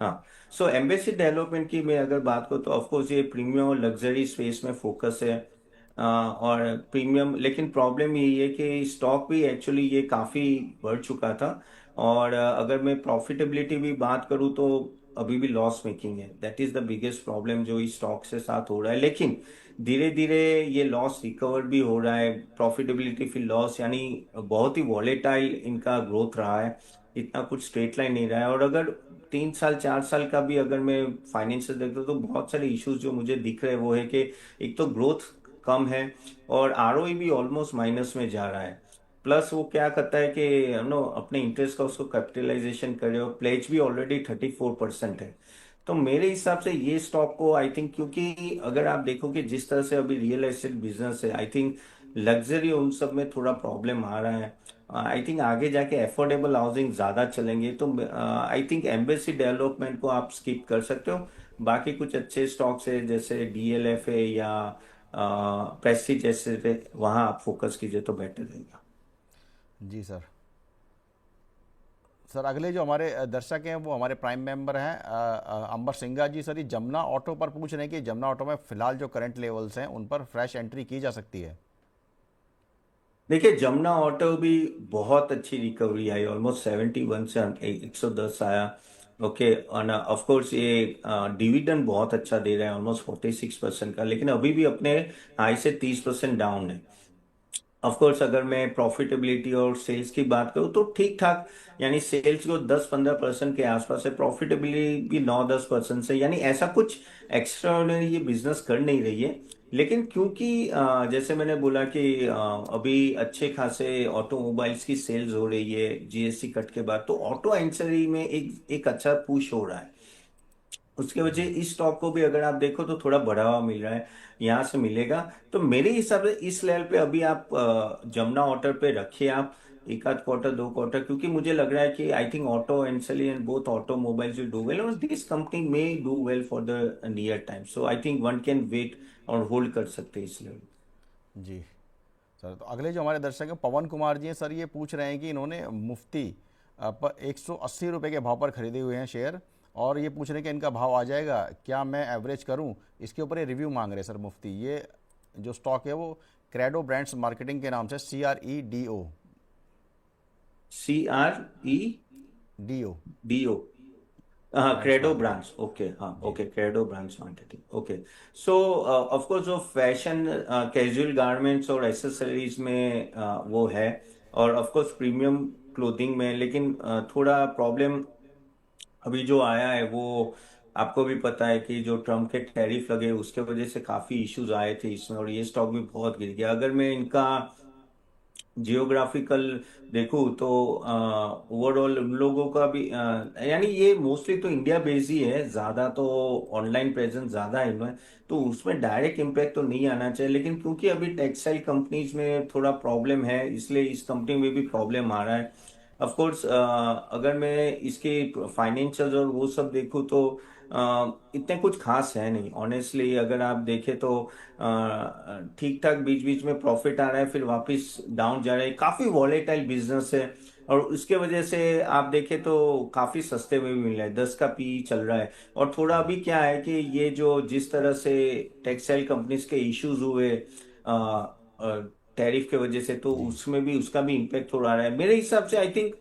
हाँ, सो एम्बेसी डेवलपमेंट की मैं अगर बात करूँ तो ऑफकोर्स ये प्रीमियम और लग्जरी स्पेस में फोकस है। और प्रीमियम, लेकिन प्रॉब्लम यही है कि स्टॉक भी एक्चुअली ये काफ़ी बढ़ चुका था। और अगर मैं प्रॉफिटेबिलिटी भी बात करूँ तो अभी भी लॉस मेकिंग है। That is the biggest problem जो इस स्टॉक से साथ हो रहा है, लेकिन धीरे धीरे ये लॉस रिकवर भी हो रहा है। प्रॉफिटेबिलिटी फिर लॉस, यानी बहुत ही वॉलेटाइल इनका ग्रोथ रहा है, इतना कुछ स्ट्रेट लाइन नहीं रहा है। और अगर 3 साल 4 साल का भी अगर मैं फाइनेंशियल देखता हूँ तो बहुत सारे इश्यूज जो मुझे दिख रहे हैं वो है कि एक तो ग्रोथ कम है, और आरओई भी ऑलमोस्ट माइनस में जा रहा है। प्लस वो क्या करता है कि नो अपने इंटरेस्ट का उसको कैपिटलाइजेशन करे, और प्लेज भी ऑलरेडी 34% है। तो मेरे हिसाब से ये स्टॉक को आई थिंक, क्योंकि अगर आप देखो कि जिस तरह से अभी रियल एस्टेट बिजनेस है, आई थिंक लग्जरी उन सब में थोड़ा प्रॉब्लम आ रहा है। आई थिंक आगे जाके अफोर्डेबल हाउसिंग ज्यादा चलेंगे, तो आई थिंक एम्बेसी डेवलपमेंट को आप स्किप कर सकते हो। बाकी कुछ अच्छे स्टॉक्स है जैसे डीएलएफ है या प्रेस्टीज जैसे, वहां आप फोकस कीजिए तो बेटर रहेगा। जी सर। सर अगले जो हमारे दर्शक हैं वो हमारे प्राइम मेंबर हैं अंबर सिंघा जी। सर ये जमुना ऑटो पर पूछ रहे हैं कि जमुना ऑटो में फिलहाल जो करंट लेवल्स हैं उन पर फ्रेश एंट्री की जा सकती है। देखिए जमुना ऑटो भी बहुत अच्छी रिकवरी आई, ऑलमोस्ट 71 से 110 आया। ओके, और ऑफ कोर्स ये डिविडेंड बहुत अच्छा दे रहा है, ऑलमोस्ट 46% का, लेकिन अभी भी अपने हाई से 30% डाउन है। ऑफ कोर्स अगर मैं प्रॉफिटेबिलिटी और सेल्स की बात करूँ तो ठीक ठाक, यानी सेल्स को 10-15% के आसपास है, प्रॉफिटेबिलिटी भी 9-10% से, यानी ऐसा कुछ एक्स्ट्रा ये बिजनेस कर नहीं रही है। लेकिन क्योंकि जैसे मैंने बोला कि अभी अच्छे खासे ऑटोमोबाइल्स की सेल्स हो रही है जीएसटी कट के बाद, तो ऑटो एंसिलरी में एक एक अच्छा पुश हो रहा है। उसके वजह जी इस स्टॉक को भी अगर आप देखो तो थोड़ा बढ़ावा मिल रहा है, यहाँ से मिलेगा। तो मेरे हिसाब से इस लेवल पे अभी आप जमुना ऑर्डर पे रखिए आप, एक आध क्वार्टर 2 क्वार्टर, क्योंकि मुझे लग रहा है कि I think auto and and both automobiles will do well और this company may do well for the near time, so I think one can wait और होल्ड कर सकते हैं इस लेवल। जी सर। तो अगले जो हमारे दर्शक हैं पवन कुमार जी हैं सर, ये पूछ रहे हैं कि इन्होंने मुफ्ती पर 180 रुपये के भाव पर खरीदे हुए हैं शेयर, और ये पूछ रहे हैं कि इनका भाव आ जाएगा क्या, मैं एवरेज करूं? इसके ऊपर ये रिव्यू मांग रहे हैं सर मुफ्ती। ये जो स्टॉक है वो क्रेडो ब्रांड्स मार्केटिंग के नाम से, CREDO, CREDO। DO हाँ, brands Credo marketing. Brands, okay, हाँ, जी okay, Credo brands marketing, okay. So of course जो फैशन कैजुअल गारमेंट्स और एसेसरीज में वो है, और ऑफ कोर्स प्रीमियम क्लोथिंग में, लेकिन थोड़ा प्रॉब्लम अभी जो आया है वो आपको भी पता है कि जो ट्रम्प के टैरिफ लगे उसके वजह से काफी इश्यूज आए थे इसमें, और ये स्टॉक भी बहुत गिर गया। अगर मैं इनका जियोग्राफिकल देखूं तो ओवरऑल उन लोगों का भी यानी ये मोस्टली तो इंडिया बेस्ड ही है ज्यादा, तो ऑनलाइन प्रेजेंस ज्यादा है इनमें, तो उसमें डायरेक्ट इम्पैक्ट तो नहीं आना चाहिए। लेकिन क्योंकि अभी टेक्सटाइल कंपनीज में थोड़ा प्रॉब्लम है, इसलिए इस कंपनी में भी प्रॉब्लम आ रहा है। ऑफ कोर्स अगर मैं इसके फाइनेंशियल्स और वो सब देखूं तो इतने कुछ खास है नहीं ऑनेस्टली। अगर आप देखें तो ठीक ठाक बीच बीच में प्रॉफिट आ रहा है, फिर वापस डाउन जा रहा है, काफी वॉलेटाइल बिजनेस है। और उसके वजह से आप देखें तो काफी सस्ते में भी मिल रहा है, 10 का पी चल रहा है। और थोड़ा अभी क्या है कि ये जो जिस तरह से टेक्सटाइल कंपनीज के इश्यूज हुए टैरिफ के वजह से, तो जी उसमें भी उसका भी इम्पेक्ट हो रहा है मेरे हिसाब से। आई थिंक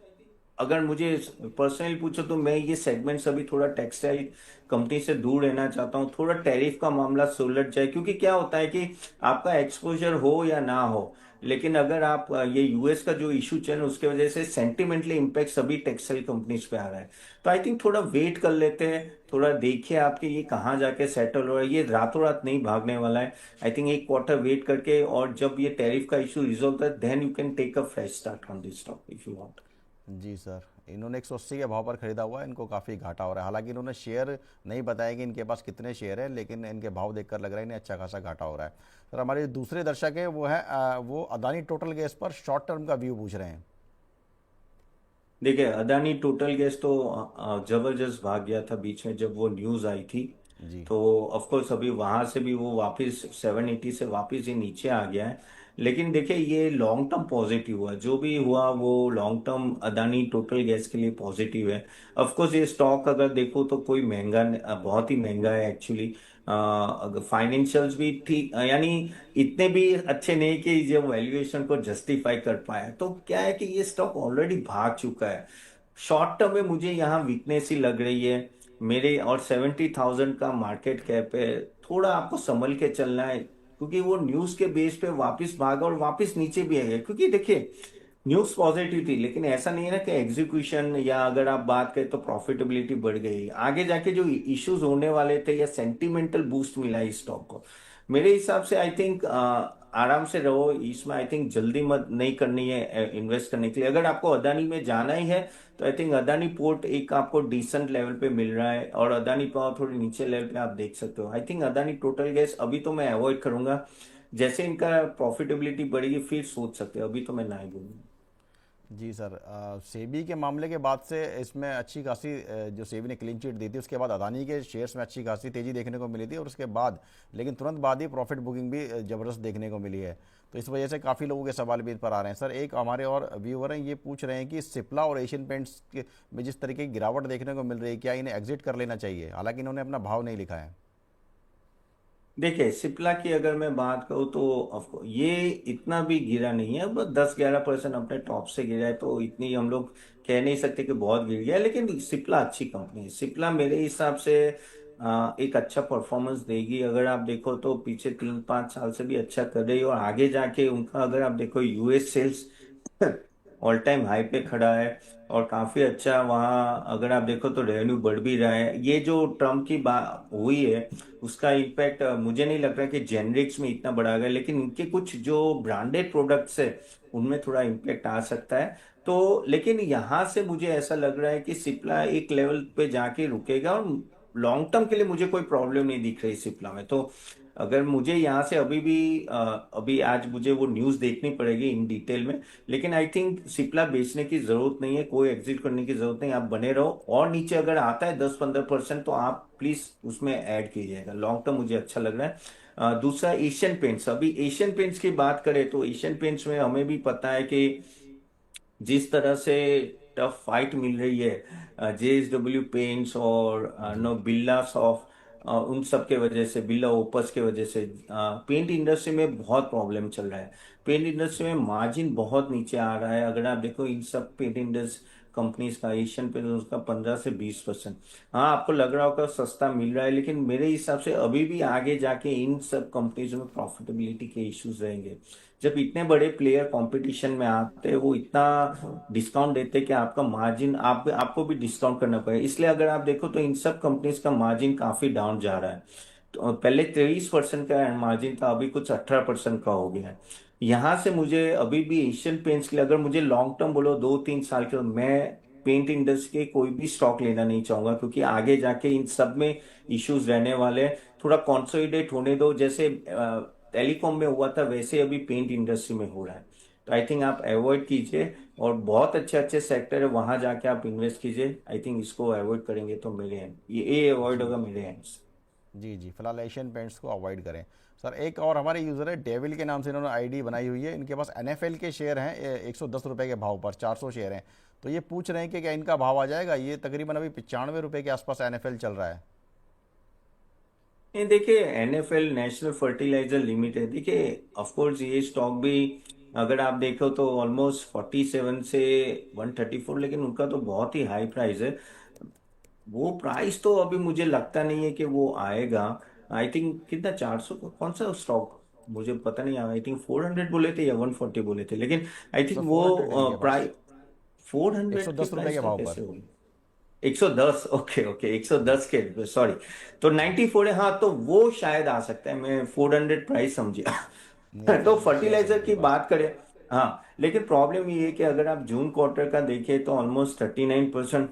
अगर मुझे पर्सनली पूछो तो मैं ये सेगमेंट्स अभी थोड़ा टेक्सटाइल कंपनी से दूर रहना चाहता हूँ, थोड़ा टैरिफ का मामला सुलझ जाए। क्योंकि क्या होता है कि आपका एक्सपोजर हो या ना हो, लेकिन अगर आप ये यूएस का जो इशू चल उसके वजह से सेंटिमेंटली इम्पैक्ट सभी टेक्सटाइल कंपनीज पे आ रहा है। तो आई थिंक थोड़ा वेट कर लेते हैं, थोड़ा देखिए आपके ये कहाँ जाके सेटल हो रहा है, ये रातों रात नहीं भागने वाला है। आई थिंक एक क्वार्टर वेट करके, और जब ये टैरिफ का इशू रिजोल्व है then you can take a fresh start on this stock if you want. जी सर। इन्होंने 180 के भाव पर खरीदा हुआ है, इनको काफ़ी घाटा हो रहा है। हालांकि इन्होंने शेयर नहीं बताया कि इनके पास कितने शेयर हैं, लेकिन इनके भाव देखकर लग रहा है इन्हें अच्छा खासा घाटा हो रहा है। सर हमारे दूसरे दर्शक हैं वो है वो अदानी टोटल गैस पर शॉर्ट टर्म का व्यू पूछ रहे हैं। देखिए अदानी टोटल गैस तो जबरदस्त भाग गया था बीच में जब वो न्यूज आई थी। जी तो ऑफ कोर्स अभी वहां से भी वो वापस 780 से वापस ही नीचे आ गया है। लेकिन देखिए ये लॉन्ग टर्म पॉजिटिव हुआ, जो भी हुआ वो long term Adani total gas के लिए पॉजिटिव है। ऑफ कोर्स ये स्टॉक अगर देखो तो कोई महंगा बहुत ही महंगा है एक्चुअली। अगर फाइनेंशियल्स भी ठीक यानी इतने भी अच्छे नहीं कि जो वैल्यूएशन को जस्टिफाई कर पाए, तो क्या है कि ये स्टॉक ऑलरेडी भाग चुका है। शॉर्ट टर्म में मुझे यहाँ वीकनेस ही लग रही है मेरे, और 70,000 का मार्केट कैप है, थोड़ा आपको संभल के चलना है। क्योंकि वो न्यूज के बेस पे वापस भागा और वापस नीचे भी आएगा, क्योंकि देखिए न्यूज पॉजिटिव थी, लेकिन ऐसा नहीं है ना कि एग्जीक्यूशन, या अगर आप बात करें तो प्रॉफिटेबिलिटी बढ़ गई आगे जाके जो इश्यूज होने वाले थे, या सेंटिमेंटल बूस्ट मिला है इस स्टॉक को। मेरे हिसाब से आई थिंक आराम से रहो इसमें। आई थिंक जल्दी मत नहीं करनी है इन्वेस्ट करने के लिए। अगर आपको अदानी में जाना ही है तो आई थिंक अदानी पोर्ट एक आपको डिसेंट लेवल पे मिल रहा है, और अदानी पावर थोड़ी नीचे लेवल पे आप देख सकते हो। I think Adani total gas अभी तो मैं अवॉइड करूंगा, जैसे इनका प्रॉफिटेबिलिटी बढ़ेगी फिर सोच सकते हो, अभी तो मैं ना ही बोलूंगा। जी सर। सेबी के मामले के बाद से इसमें अच्छी खासी जो सेबी ने क्लीन चिट दी थी, उसके बाद अदानी के शेयर्स में अच्छी खासी तेज़ी देखने को मिली थी, और उसके बाद लेकिन तुरंत बाद ही प्रॉफिट बुकिंग भी ज़बरदस्त देखने को मिली है। तो इस वजह से काफ़ी लोगों के सवाल भी इस पर आ रहे हैं सर। एक हमारे और व्यूअर हैं, ये पूछ रहे हैं कि सिप्ला और एशियन पेंट्स में जिस तरीके की गिरावट देखने को मिल रही है, क्या इन्हें एग्जिट कर लेना चाहिए? हालांकि इन्होंने अपना भाव नहीं लिखा है। देखिए सिप्ला की अगर मैं बात करूँ तो ये इतना भी गिरा नहीं है, बस 10-11% अपने टॉप से गिरा है, तो इतनी हम लोग कह नहीं सकते कि बहुत गिर गया है। लेकिन सिप्ला अच्छी कंपनी है, सिप्ला मेरे हिसाब से एक अच्छा परफॉर्मेंस देगी। अगर आप देखो तो पीछे 3-5 साल से भी अच्छा कर रही है, और आगे जाके उनका अगर आप देखो US sales all time high पे खड़ा है, और काफी अच्छा वहाँ अगर आप देखो तो रेवेन्यू बढ़ भी रहा है। ये जो ट्रम्प की बात हुई है उसका इम्पैक्ट मुझे नहीं लग रहा कि जेनरिक्स में इतना बढ़ा गया, लेकिन उनके कुछ जो ब्रांडेड प्रोडक्ट्स है उनमें थोड़ा इम्पैक्ट आ सकता है। तो लेकिन यहाँ से मुझे ऐसा लग रहा है कि सिप्ला एक लेवल पे जाके रुकेगा, और लॉन्ग टर्म के लिए मुझे कोई प्रॉब्लम नहीं दिख रही सिप्ला में। तो अगर मुझे यहाँ से अभी भी अभी आज मुझे वो न्यूज़ देखनी पड़ेगी इन डिटेल में, लेकिन आई थिंक सिप्ला बेचने की जरूरत नहीं है, कोई एग्जिट करने की जरूरत नहीं, आप बने रहो। और नीचे अगर आता है 10-15% तो आप प्लीज उसमें ऐड कीजिएगा, लॉन्ग टर्म मुझे अच्छा लग रहा है। दूसरा एशियन पेंट्स, अभी एशियन पेंट्स की बात करें तो एशियन पेंट्स में हमें भी पता है कि जिस तरह से टफ फाइट मिल रही है जेएसडब्ल्यू पेंट्स और जी नो बिल्ला ऑफ उन सब के वजह से, बिल्ला ओपस के वजह से पेंट इंडस्ट्री में बहुत प्रॉब्लम चल रहा है। पेंट इंडस्ट्री में मार्जिन बहुत नीचे आ रहा है। अगर आप देखो इन सब पेंट इंडस्ट्री कंपनीज का, एशियन पेंट उसका 15 से 20%। हाँ आपको लग रहा होगा सस्ता मिल रहा है, लेकिन मेरे हिसाब से अभी भी आगे जाके इन सब कंपनीज में प्रॉफिटेबिलिटी के इश्यूज रहेंगे। जब इतने बड़े प्लेयर कंपटीशन में आते हैं वो इतना डिस्काउंट देते हैं कि आपका मार्जिन आपको भी डिस्काउंट करना पड़ेगा। इसलिए अगर आप देखो तो इन सब कंपनीज का मार्जिन काफी डाउन जा रहा है। तो पहले 23% का मार्जिन था, अभी कुछ 18% का हो गया है। यहाँ से मुझे अभी भी एशियन पेंट्स के लिए अगर मुझे लॉन्ग टर्म बोलो 2-3 साल के, तो मैं पेंट इंडस्ट्री के कोई भी स्टॉक लेना नहीं चाहूंगा, क्योंकि आगे जाके इन सब में इश्यूज रहने वाले हैं। थोड़ा कंसोलिडेट होने दो, जैसे टेलीकॉम में हुआ था वैसे अभी पेंट इंडस्ट्री में हो रहा है। तो आई थिंक आप अवॉइड कीजिए, और बहुत अच्छे अच्छे सेक्टर है वहां जाके आप इन्वेस्ट कीजिए। आई थिंक इसको अवॉइड करेंगे तो मेरे हैं ये अवॉइड जी होगा मेरे हैं। जी जी, फिलहाल एशियन पेंट्स को अवॉइड करें। सर एक और हमारे यूज़र है डेविल के नाम से, इन्होंने आईडी बनाई हुई है, इनके पास एनएफएल के शेयर हैं 110 रुपये के भाव पर, 400 शेयर हैं। तो ये पूछ रहे हैं कि क्या इनका भाव आ जाएगा? ये तकरीबन अभी 95 रुपये के आसपास एनएफएल चल रहा है। नहीं देखिए, एनएफएल नेशनल फर्टिलाइजर लिमिटेड, देखिए ऑफ कोर्स ये स्टॉक भी अगर आप देखो तो ऑलमोस्ट 47 से 134, लेकिन उनका तो बहुत ही हाई प्राइस है। वो प्राइस तो अभी मुझे लगता नहीं है कि वो आएगा। आई थिंक कितना 400 कौन सा स्टॉक मुझे पता नहीं, आई थिंक 400 बोले थे या 140 बोले थे, लेकिन आई सर थिंक 400 है वो इनके पास, प्राइस एक सौ 400 के दस रुपये प्राइस के का भाव कैसे पर। हो? 110, ओके ओके, जी 110 के, सॉरी। तो 94 है, हाँ तो वो शायद आ सकता है, मैं 400 प्राइस नहीं, समझिया। तो 410 है फर्टिलाइजर इनके की पास। बात करें, हाँ लेकिन प्रॉब्लम ये है कि अगर आप जून क्वार्टर का देखें तो ऑलमोस्ट 39%,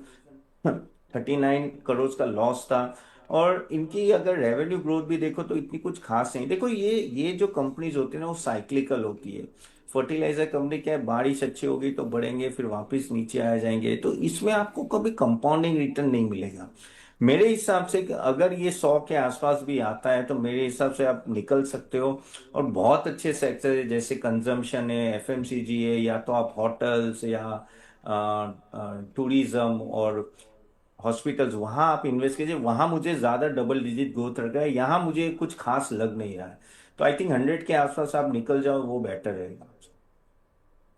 39 करोड़ का लॉस था। और इनकी अगर रेवेन्यू ग्रोथ भी देखो तो इतनी कुछ खास नहीं। देखो ये जो कंपनीज होती है ना वो साइक्लिकल होती है। फर्टिलाइजर कंपनी क्या है, बारिश अच्छी होगी तो बढ़ेंगे, फिर वापस नीचे आ जाएंगे, तो इसमें आपको कभी कंपाउंडिंग रिटर्न नहीं मिलेगा। मेरे हिसाब से कि अगर ये 100 के आसपास भी आता है तो मेरे हिसाब से आप निकल सकते हो। और बहुत अच्छे सेक्टर है जैसे कंजम्पशन है, एफएमसीजी है, या तो आप होटल्स या टूरिज्म और हॉस्पिटल्स, वहां आप इन्वेस्ट कीजिए। वहां मुझे ज्यादा डबल डिजिट ग्रोथ रखा है, यहाँ मुझे कुछ खास लग नहीं रहा है। तो आई थिंक 100 के आसपास आप निकल जाओ, वो बेटर रहेगा।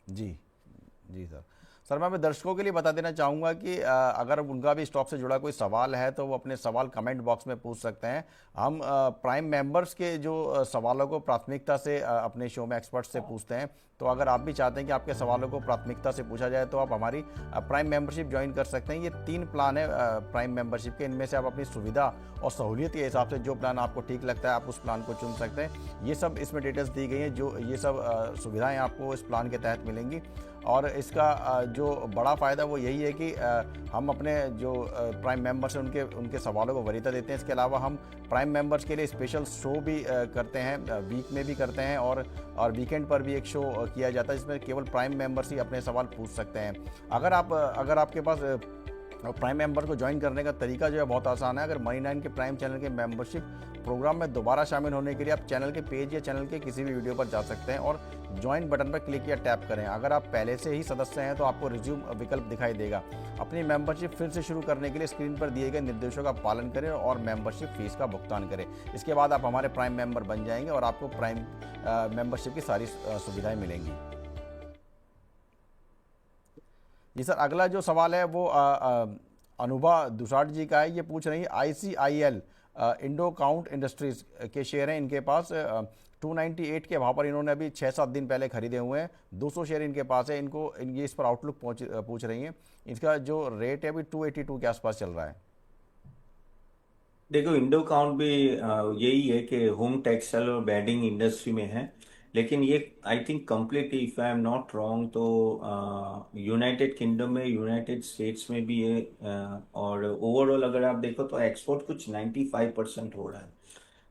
जी जी सर। सर मैं अपने दर्शकों के लिए बता देना चाहूँगा कि अगर उनका भी स्टॉक से जुड़ा कोई सवाल है तो वो अपने सवाल कमेंट बॉक्स में पूछ सकते हैं। हम प्राइम मेंबर्स के जो सवालों को प्राथमिकता से अपने शो में एक्सपर्ट से पूछते हैं। तो अगर आप भी चाहते हैं कि आपके सवालों को प्राथमिकता से पूछा जाए तो आप हमारी प्राइम मेंबरशिप ज्वाइन कर सकते हैं। ये 3 प्लान है प्राइम मेंबरशिप के, इनमें से आप अपनी सुविधा और सहूलियत के हिसाब से जो प्लान आपको ठीक लगता है आप उस प्लान को चुन सकते हैं। ये सब इसमें डिटेल्स दी गई हैं, जो ये सब सुविधाएँ आपको इस प्लान के तहत मिलेंगी। और इसका जो बड़ा फ़ायदा वो यही है कि हम अपने जो प्राइम मेंबर्स हैं उनके सवालों को वरीयता देते हैं। इसके अलावा हम प्राइम मेंबर्स के लिए स्पेशल शो भी करते हैं, वीक में भी करते हैं, और वीकेंड पर भी एक शो किया जाता है जिसमें केवल प्राइम मेंबर्स ही अपने सवाल पूछ सकते हैं। अगर आपके पास और प्राइम मेंबर को ज्वाइन करने का तरीका जो है बहुत आसान है। अगर मनी 9 के प्राइम चैनल के मेंबरशिप प्रोग्राम में दोबारा शामिल होने के लिए आप चैनल के पेज या चैनल के किसी भी वीडियो पर जा सकते हैं और ज्वाइन बटन पर क्लिक या टैप करें। अगर आप पहले से ही सदस्य हैं तो आपको रिज्यूम विकल्प दिखाई देगा। अपनी मेंबरशिप फिर से शुरू करने के लिए स्क्रीन पर दिए गए निर्देशों का पालन करें और मेंबरशिप फीस का भुगतान करें। इसके बाद आप हमारे प्राइम मेंबर बन जाएंगे और आपको प्राइम मेंबरशिप की सारी सुविधाएं मिलेंगी। जी सर, अगला जो सवाल है वो अनुभा दुसाट जी का है। ये पूछ रही है ICIL इंडो काउंट इंडस्ट्रीज के शेयर हैं इनके पास 298 के भाव पर इन्होंने अभी 6-7 दिन पहले खरीदे हुए हैं। 200 शेयर इनके पास है। इनको ये इस पर आउटलुक पूछ रही हैं। इसका जो रेट है अभी 282 के आसपास चल रहा है। देखो इंडो काउंट भी यही है कि होम टेक्सटाइल और बेडिंग इंडस्ट्री में है। लेकिन ये I think completely if I am not wrong तो यूनाइटेड किंगडम में, यूनाइटेड स्टेट्स में भी है। और ओवरऑल अगर आप देखो तो एक्सपोर्ट कुछ 95% हो रहा है।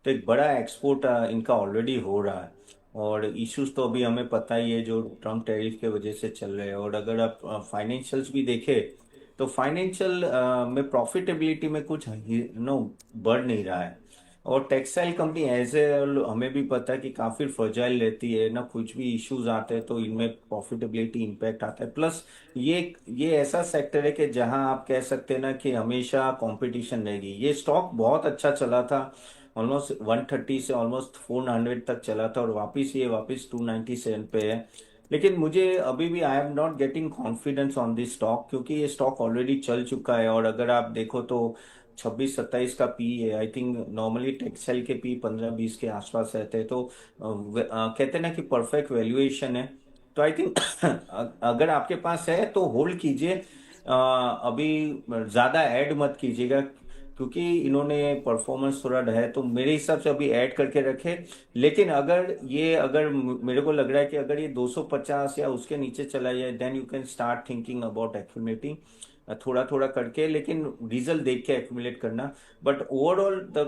तो एक बड़ा एक्सपोर्ट इनका ऑलरेडी हो रहा है। और इश्यूज तो अभी हमें पता ही है जो ट्रम्प टैरिफ के वजह से चल रहे हैं। और अगर आप फाइनेंशियल्स भी देखें तो फाइनेंशियल में प्रॉफिटेबिलिटी में कुछ नो बढ़ नहीं रहा है। और टेक्सटाइल कंपनी एज ए हमें भी पता है कि काफी फ्रजाइल रहती है ना, कुछ भी इश्यूज आते हैं तो इनमें प्रॉफिटेबिलिटी इम्पैक्ट आता है। प्लस ये ऐसा सेक्टर है कि जहां आप कह सकते हैं ना कि हमेशा कंपटीशन रहेगी। ये स्टॉक बहुत अच्छा चला था, ऑलमोस्ट 130 से ऑलमोस्ट 400 तक चला था और वापस 297 पे है। लेकिन मुझे अभी भी I am not getting confidence on this stock, क्योंकि ये स्टॉक ऑलरेडी चल चुका है। और अगर आप देखो तो 26-27 का पी है। आई थिंक नॉर्मली टेक्सटाइल के पी 15-20 के आसपास रहते हैं। तो कहते हैं ना कि परफेक्ट वैल्यूएशन है। तो आई थिंक अगर आपके पास है तो होल्ड कीजिए। अभी ज्यादा ऐड मत कीजिएगा, क्योंकि इन्होंने परफॉर्मेंस थोड़ा है तो मेरे हिसाब से अभी ऐड करके रखे। लेकिन अगर मेरे को लग रहा है कि अगर ये 250 या उसके नीचे चला जाए then you can start thinking about accumulating थोड़ा थोड़ा करके, लेकिन रिजल्ट देख के एक्यूमुलेट करना। बट ओवरऑल द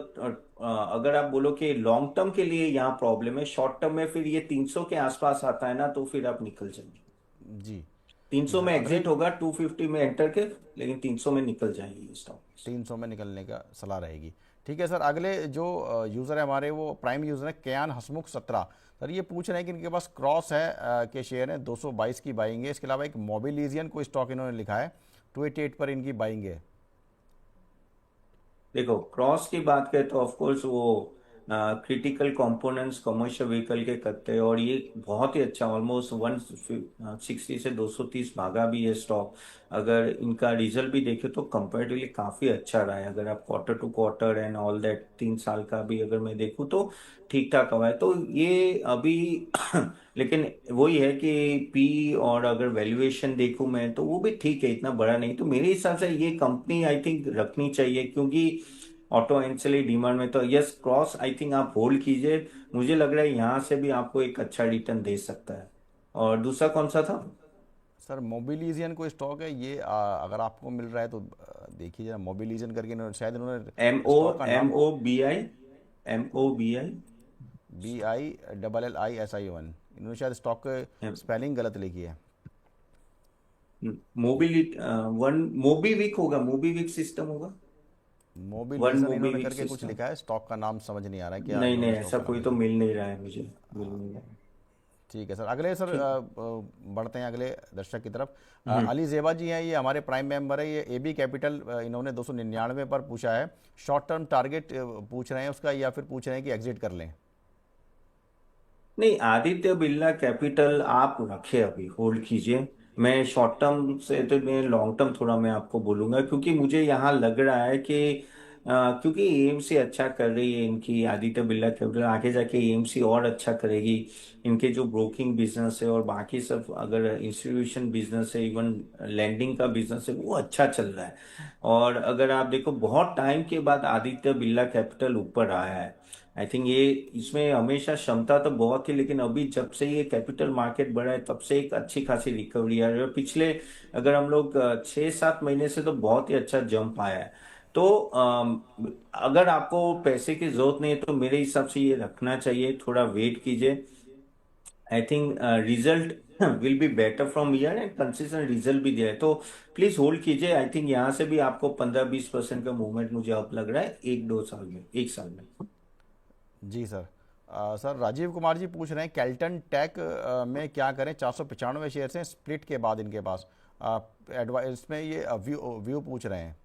अगर आप बोलो कि लॉन्ग टर्म के लिए यहाँ प्रॉब्लम है, शॉर्ट टर्म में फिर ये 300 के आसपास आता है ना तो फिर आप निकल जाएंगे। जी। जी 300 सर, में अगले एग्जिट होगा, 250 में एंटर के, लेकिन 300 में निकल जाएंगे ये स्टॉक। 300 में निकलने का सलाह रहेगी। ठीक है सर, अगले जो यूज़र है हमारे, वो प्राइम यूज़र है कयान हसमुख 17। सर ये पूछ रहे हैं कि इनके पास क्रॉस है के शेयर हैं, 222 की बाइंग है। इसके अलावा एक मोबिलिजियन को स्टॉक इन्होंने लिखा है, 288 पर इनकी बाइंग है। देखो क्रॉस की बात करें तो ऑफ कोर्स वो क्रिटिकल कंपोनेंट्स कमर्शियल व्हीकल के करते हैं। और ये बहुत ही अच्छा, ऑलमोस्ट 160 से 230 भागा भी है स्टॉक। अगर इनका रिजल्ट भी देखे तो कंपैरेटिवली काफी अच्छा रहा है। अगर आप quarter to quarter and all that 3 साल का भी अगर मैं देखूँ तो ठीक ठाक हुआ है। तो ये अभी लेकिन वही है कि पी और अगर वैल्यूएशन देखूं मैं तो वो भी ठीक है, इतना बड़ा नहीं। तो मेरे हिसाब से ये कंपनी आई थिंक रखनी चाहिए, क्योंकि ऑटो एंसिलरी डिमांड में तो यस क्रॉस आई थिंक आप होल्ड कीजिए। मुझे लग रहा है यहाँ से भी आपको एक अच्छा रिटर्न दे सकता है। और दूसरा कौन सा था? सर मोबिलिजियन को स्टॉक है ये, अगर आपको मिल रहा है तो देखिए जरा, मोबिलिजियन करके शायद एम इन्होंने ओ स्टॉक का एम नाम O B I MOBI। BISSION, इन्होंने शायद स्टॉक स्पेलिंग गलत लिखी है। मोबिलिट वन मोबीविक होगा, मोबीविक सिस्टम होगा। वन मोबिलिजन इन्होंने मोबीविक करके कुछ सिस्टम। लिखा है, स्टॉक का नाम समझ नहीं आ रहा है क्या नहीं नहीं, इन्होंने स्टॉक ऐसा का नाम कोई तो लिखा है। मिल नहीं रहा है मुझे, मिल नहीं रहा है। ठीक है सर, अगले सर ठीक। बढ़ते हैं अगले दर्शक की तरफ। हम्म। अली जेबा जी हैं, ये हमारे प्राइम मेंबर है। ये AB कैपिटल, इन्होंने 299 पर पूछा है। शॉर्ट टर्म टारगेट पूछ रहे हैं उसका, या फिर पूछ रहे हैं कि एग्जिट कर लें। नहीं, आदित्य बिरला कैपिटल आप रखे, अभी होल्ड कीजिए। मैं शॉर्ट टर्म से तो मैं लॉन्ग टर्म थोड़ा मैं आपको बोलूंगा, क्योंकि मुझे यहाँ लग रहा है कि क्योंकि एएमसी अच्छा कर रही है इनकी, आदित्य बिरला कैपिटल आगे जाके एएमसी और अच्छा करेगी। इनके जो ब्रोकिंग बिजनेस है और बाकी सब अगर इंस्टीट्यूशन बिजनेस है, इवन लैंडिंग का बिजनेस है, वो अच्छा चल रहा है। और अगर आप देखो बहुत टाइम के बाद आदित्य बिरला कैपिटल ऊपर आया है। आई थिंक ये इसमें हमेशा क्षमता तो बहुत थी, लेकिन अभी जब से ये कैपिटल मार्केट बढ़ा है तब से एक अच्छी खासी रिकवरी आ रही है। और पिछले अगर हम लोग 6-7 महीने से तो बहुत ही अच्छा जंप आया है। तो अगर आपको पैसे की जरूरत नहीं है तो मेरे हिसाब से ये रखना चाहिए, थोड़ा वेट कीजिए। I think result will be better from year and consistent result भी दिया है, तो प्लीज होल्ड कीजिए। आई थिंक यहाँ से भी आपको 15-20% का मूवमेंट मुझे अब लग रहा है 1-2 साल में, 1 साल में। जी सर। सर राजीव कुमार जी पूछ रहे हैं कैल्टन टेक में क्या करें, 495 शेयर हैं स्प्लिट के बाद इनके पास। एडवाइस में ये व्यू व्यू पूछ रहे हैं।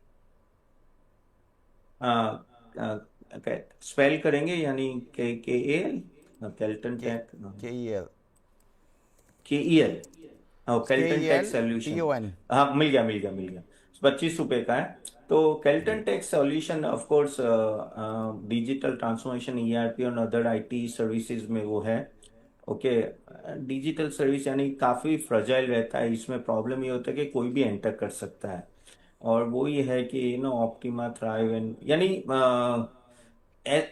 स्पेल करेंगे यानी के केल्टन के टेक, के ई एल KEL। हाँ K Kellton e tech L T solution. O N हाँ मिल गया मिल गया मिल गया। ₹25 का है। तो केल्टन जी tech solution of course digital transformation, ERP और अदर आईटी सर्विसेज में वो है। ओके। डिजिटल सर्विस यानी काफ़ी फ्रजाइल रहता है, इसमें प्रॉब्लम ये होता है कि कोई भी एंटर कर सकता है। और वो ये है कि ऑप्टिमा थ्राइव एंड यानी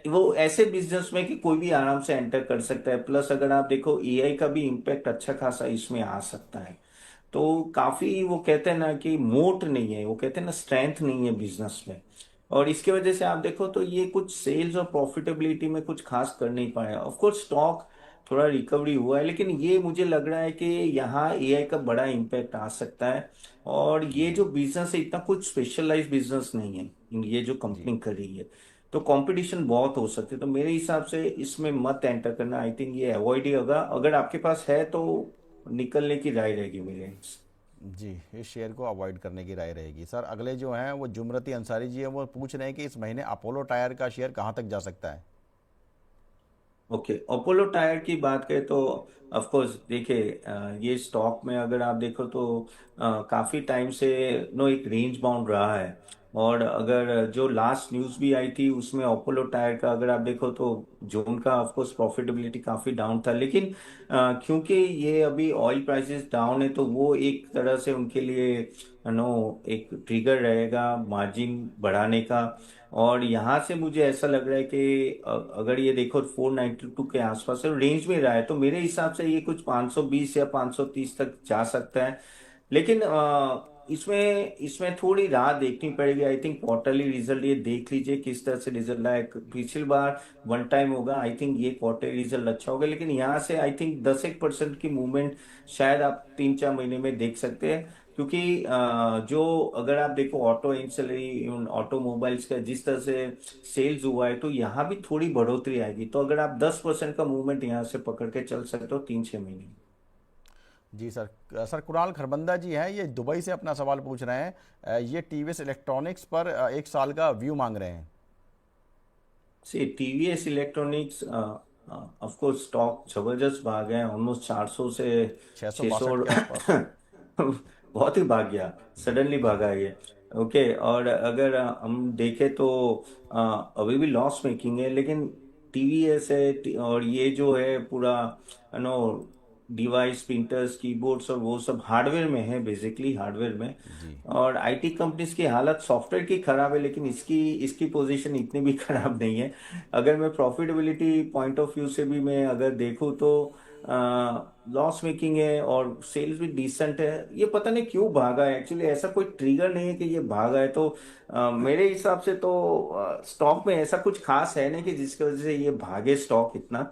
वो ऐसे बिजनेस में कि कोई भी आराम से एंटर कर सकता है। प्लस अगर आप देखो एआई का भी इम्पैक्ट अच्छा खासा इसमें आ सकता है। तो काफी वो कहते हैं ना कि मोट नहीं है, वो कहते हैं ना स्ट्रेंथ नहीं है बिजनेस में। और इसके वजह से आप देखो तो ये कुछ सेल्स और प्रॉफिटेबिलिटी में कुछ खास कर नहीं पाया। ऑफ कोर्स स्टॉक थोड़ा रिकवरी हुआ है, लेकिन ये मुझे लग रहा है कि यहाँ एआई का बड़ा इम्पैक्ट आ सकता है। और ये जी जो बिजनेस है इतना कुछ स्पेशलाइज बिजनेस नहीं है, ये जो जी कंपनी कर रही है। तो कंपटीशन बहुत हो सकती है, तो मेरे हिसाब से इसमें मत एंटर करना। आई थिंक ये अवॉइड ही होगा, अगर आपके पास है तो निकलने की राय रहेगी मेरे। जी, इस शेयर को अवॉइड करने की राय रहेगी। सर अगले जो हैं वो जुमरती अंसारी जी हैं, वो पूछ रहे हैं कि इस महीने अपोलो टायर का शेयर कहाँ तक जा सकता है। ओके, अपोलो टायर की बात करें तो ऑफ कोर्स देखिए, ये स्टॉक में अगर आप देखो तो काफी टाइम से नो एक रेंज बाउंड रहा है। और अगर जो लास्ट न्यूज भी आई थी उसमें अपोलो टायर का अगर आप देखो तो जो उनका ऑफ कोर्स प्रॉफिटेबिलिटी काफी डाउन था, लेकिन क्योंकि ये अभी ऑयल प्राइसेस डाउन है तो वो एक तरह से उनके लिए एक ट्रिगर रहेगा मार्जिन बढ़ाने का। और यहाँ से मुझे ऐसा लग रहा है कि अगर ये देखो 492 के आसपास है, रेंज में रहा है, तो मेरे हिसाब से ये कुछ 520 या 530 तक जा सकता है। लेकिन इसमें इसमें थोड़ी राह देखनी पड़ेगी। आई थिंक क्वार्टरली रिजल्ट ये देख लीजिए किस तरह से रिजल्ट आए। पिछली बार वन टाइम होगा, आई थिंक ये क्वार्टरली रिजल्ट अच्छा होगा, लेकिन यहाँ से आई थिंक 10-1% की मूवमेंट शायद आप 3-4 महीने में देख सकते हैं। क्योंकि जो अगर आप देखो ऑटो एंसिलरी ऑटोमोबाइल्स का जिस तरह से सेल्स हुआ है, तो यहाँ भी थोड़ी बढ़ोतरी आएगी। तो अगर आप 10% का मूवमेंट यहाँ से पकड़ के चल सकते हो 3-6 महीने। जी सर। सर कुणाल खरबंदा जी हैं, ये दुबई से अपना सवाल पूछ रहे हैं। ये टीवीएस इलेक्ट्रॉनिक्स पर 1 साल का व्यू मांग रहे हैं। C TVS electronics of course stock जबरदस्त भाग है, ऑलमोस्ट 400 से 600। 662 के आसपास। बहुत ही भाग गया, सडनली जी भागा ये। ओके, और अगर हम देखें तो अभी भी लॉस मेकिंग है, लेकिन टीवीएस है और ये जो है पूरा नो डिवाइस प्रिंटर्स कीबोर्ड्स और वो सब हार्डवेयर में है, बेसिकली हार्डवेयर में। जी और आईटी कंपनीज की हालत सॉफ्टवेयर की खराब है, लेकिन इसकी इसकी पोजीशन इतनी भी खराब नहीं है। अगर मैं प्रॉफिटेबिलिटी पॉइंट ऑफ व्यू से भी मैं अगर देखूँ तो लॉस मेकिंग है और सेल्स भी डिसेंट है। ये पता नहीं क्यों भागा है, एक्चुअली ऐसा कोई ट्रिगर नहीं है कि ये भागा है। तो मेरे हिसाब से तो स्टॉक में ऐसा कुछ खास है नहीं कि जिसकी वजह से ये भागे स्टॉक इतना।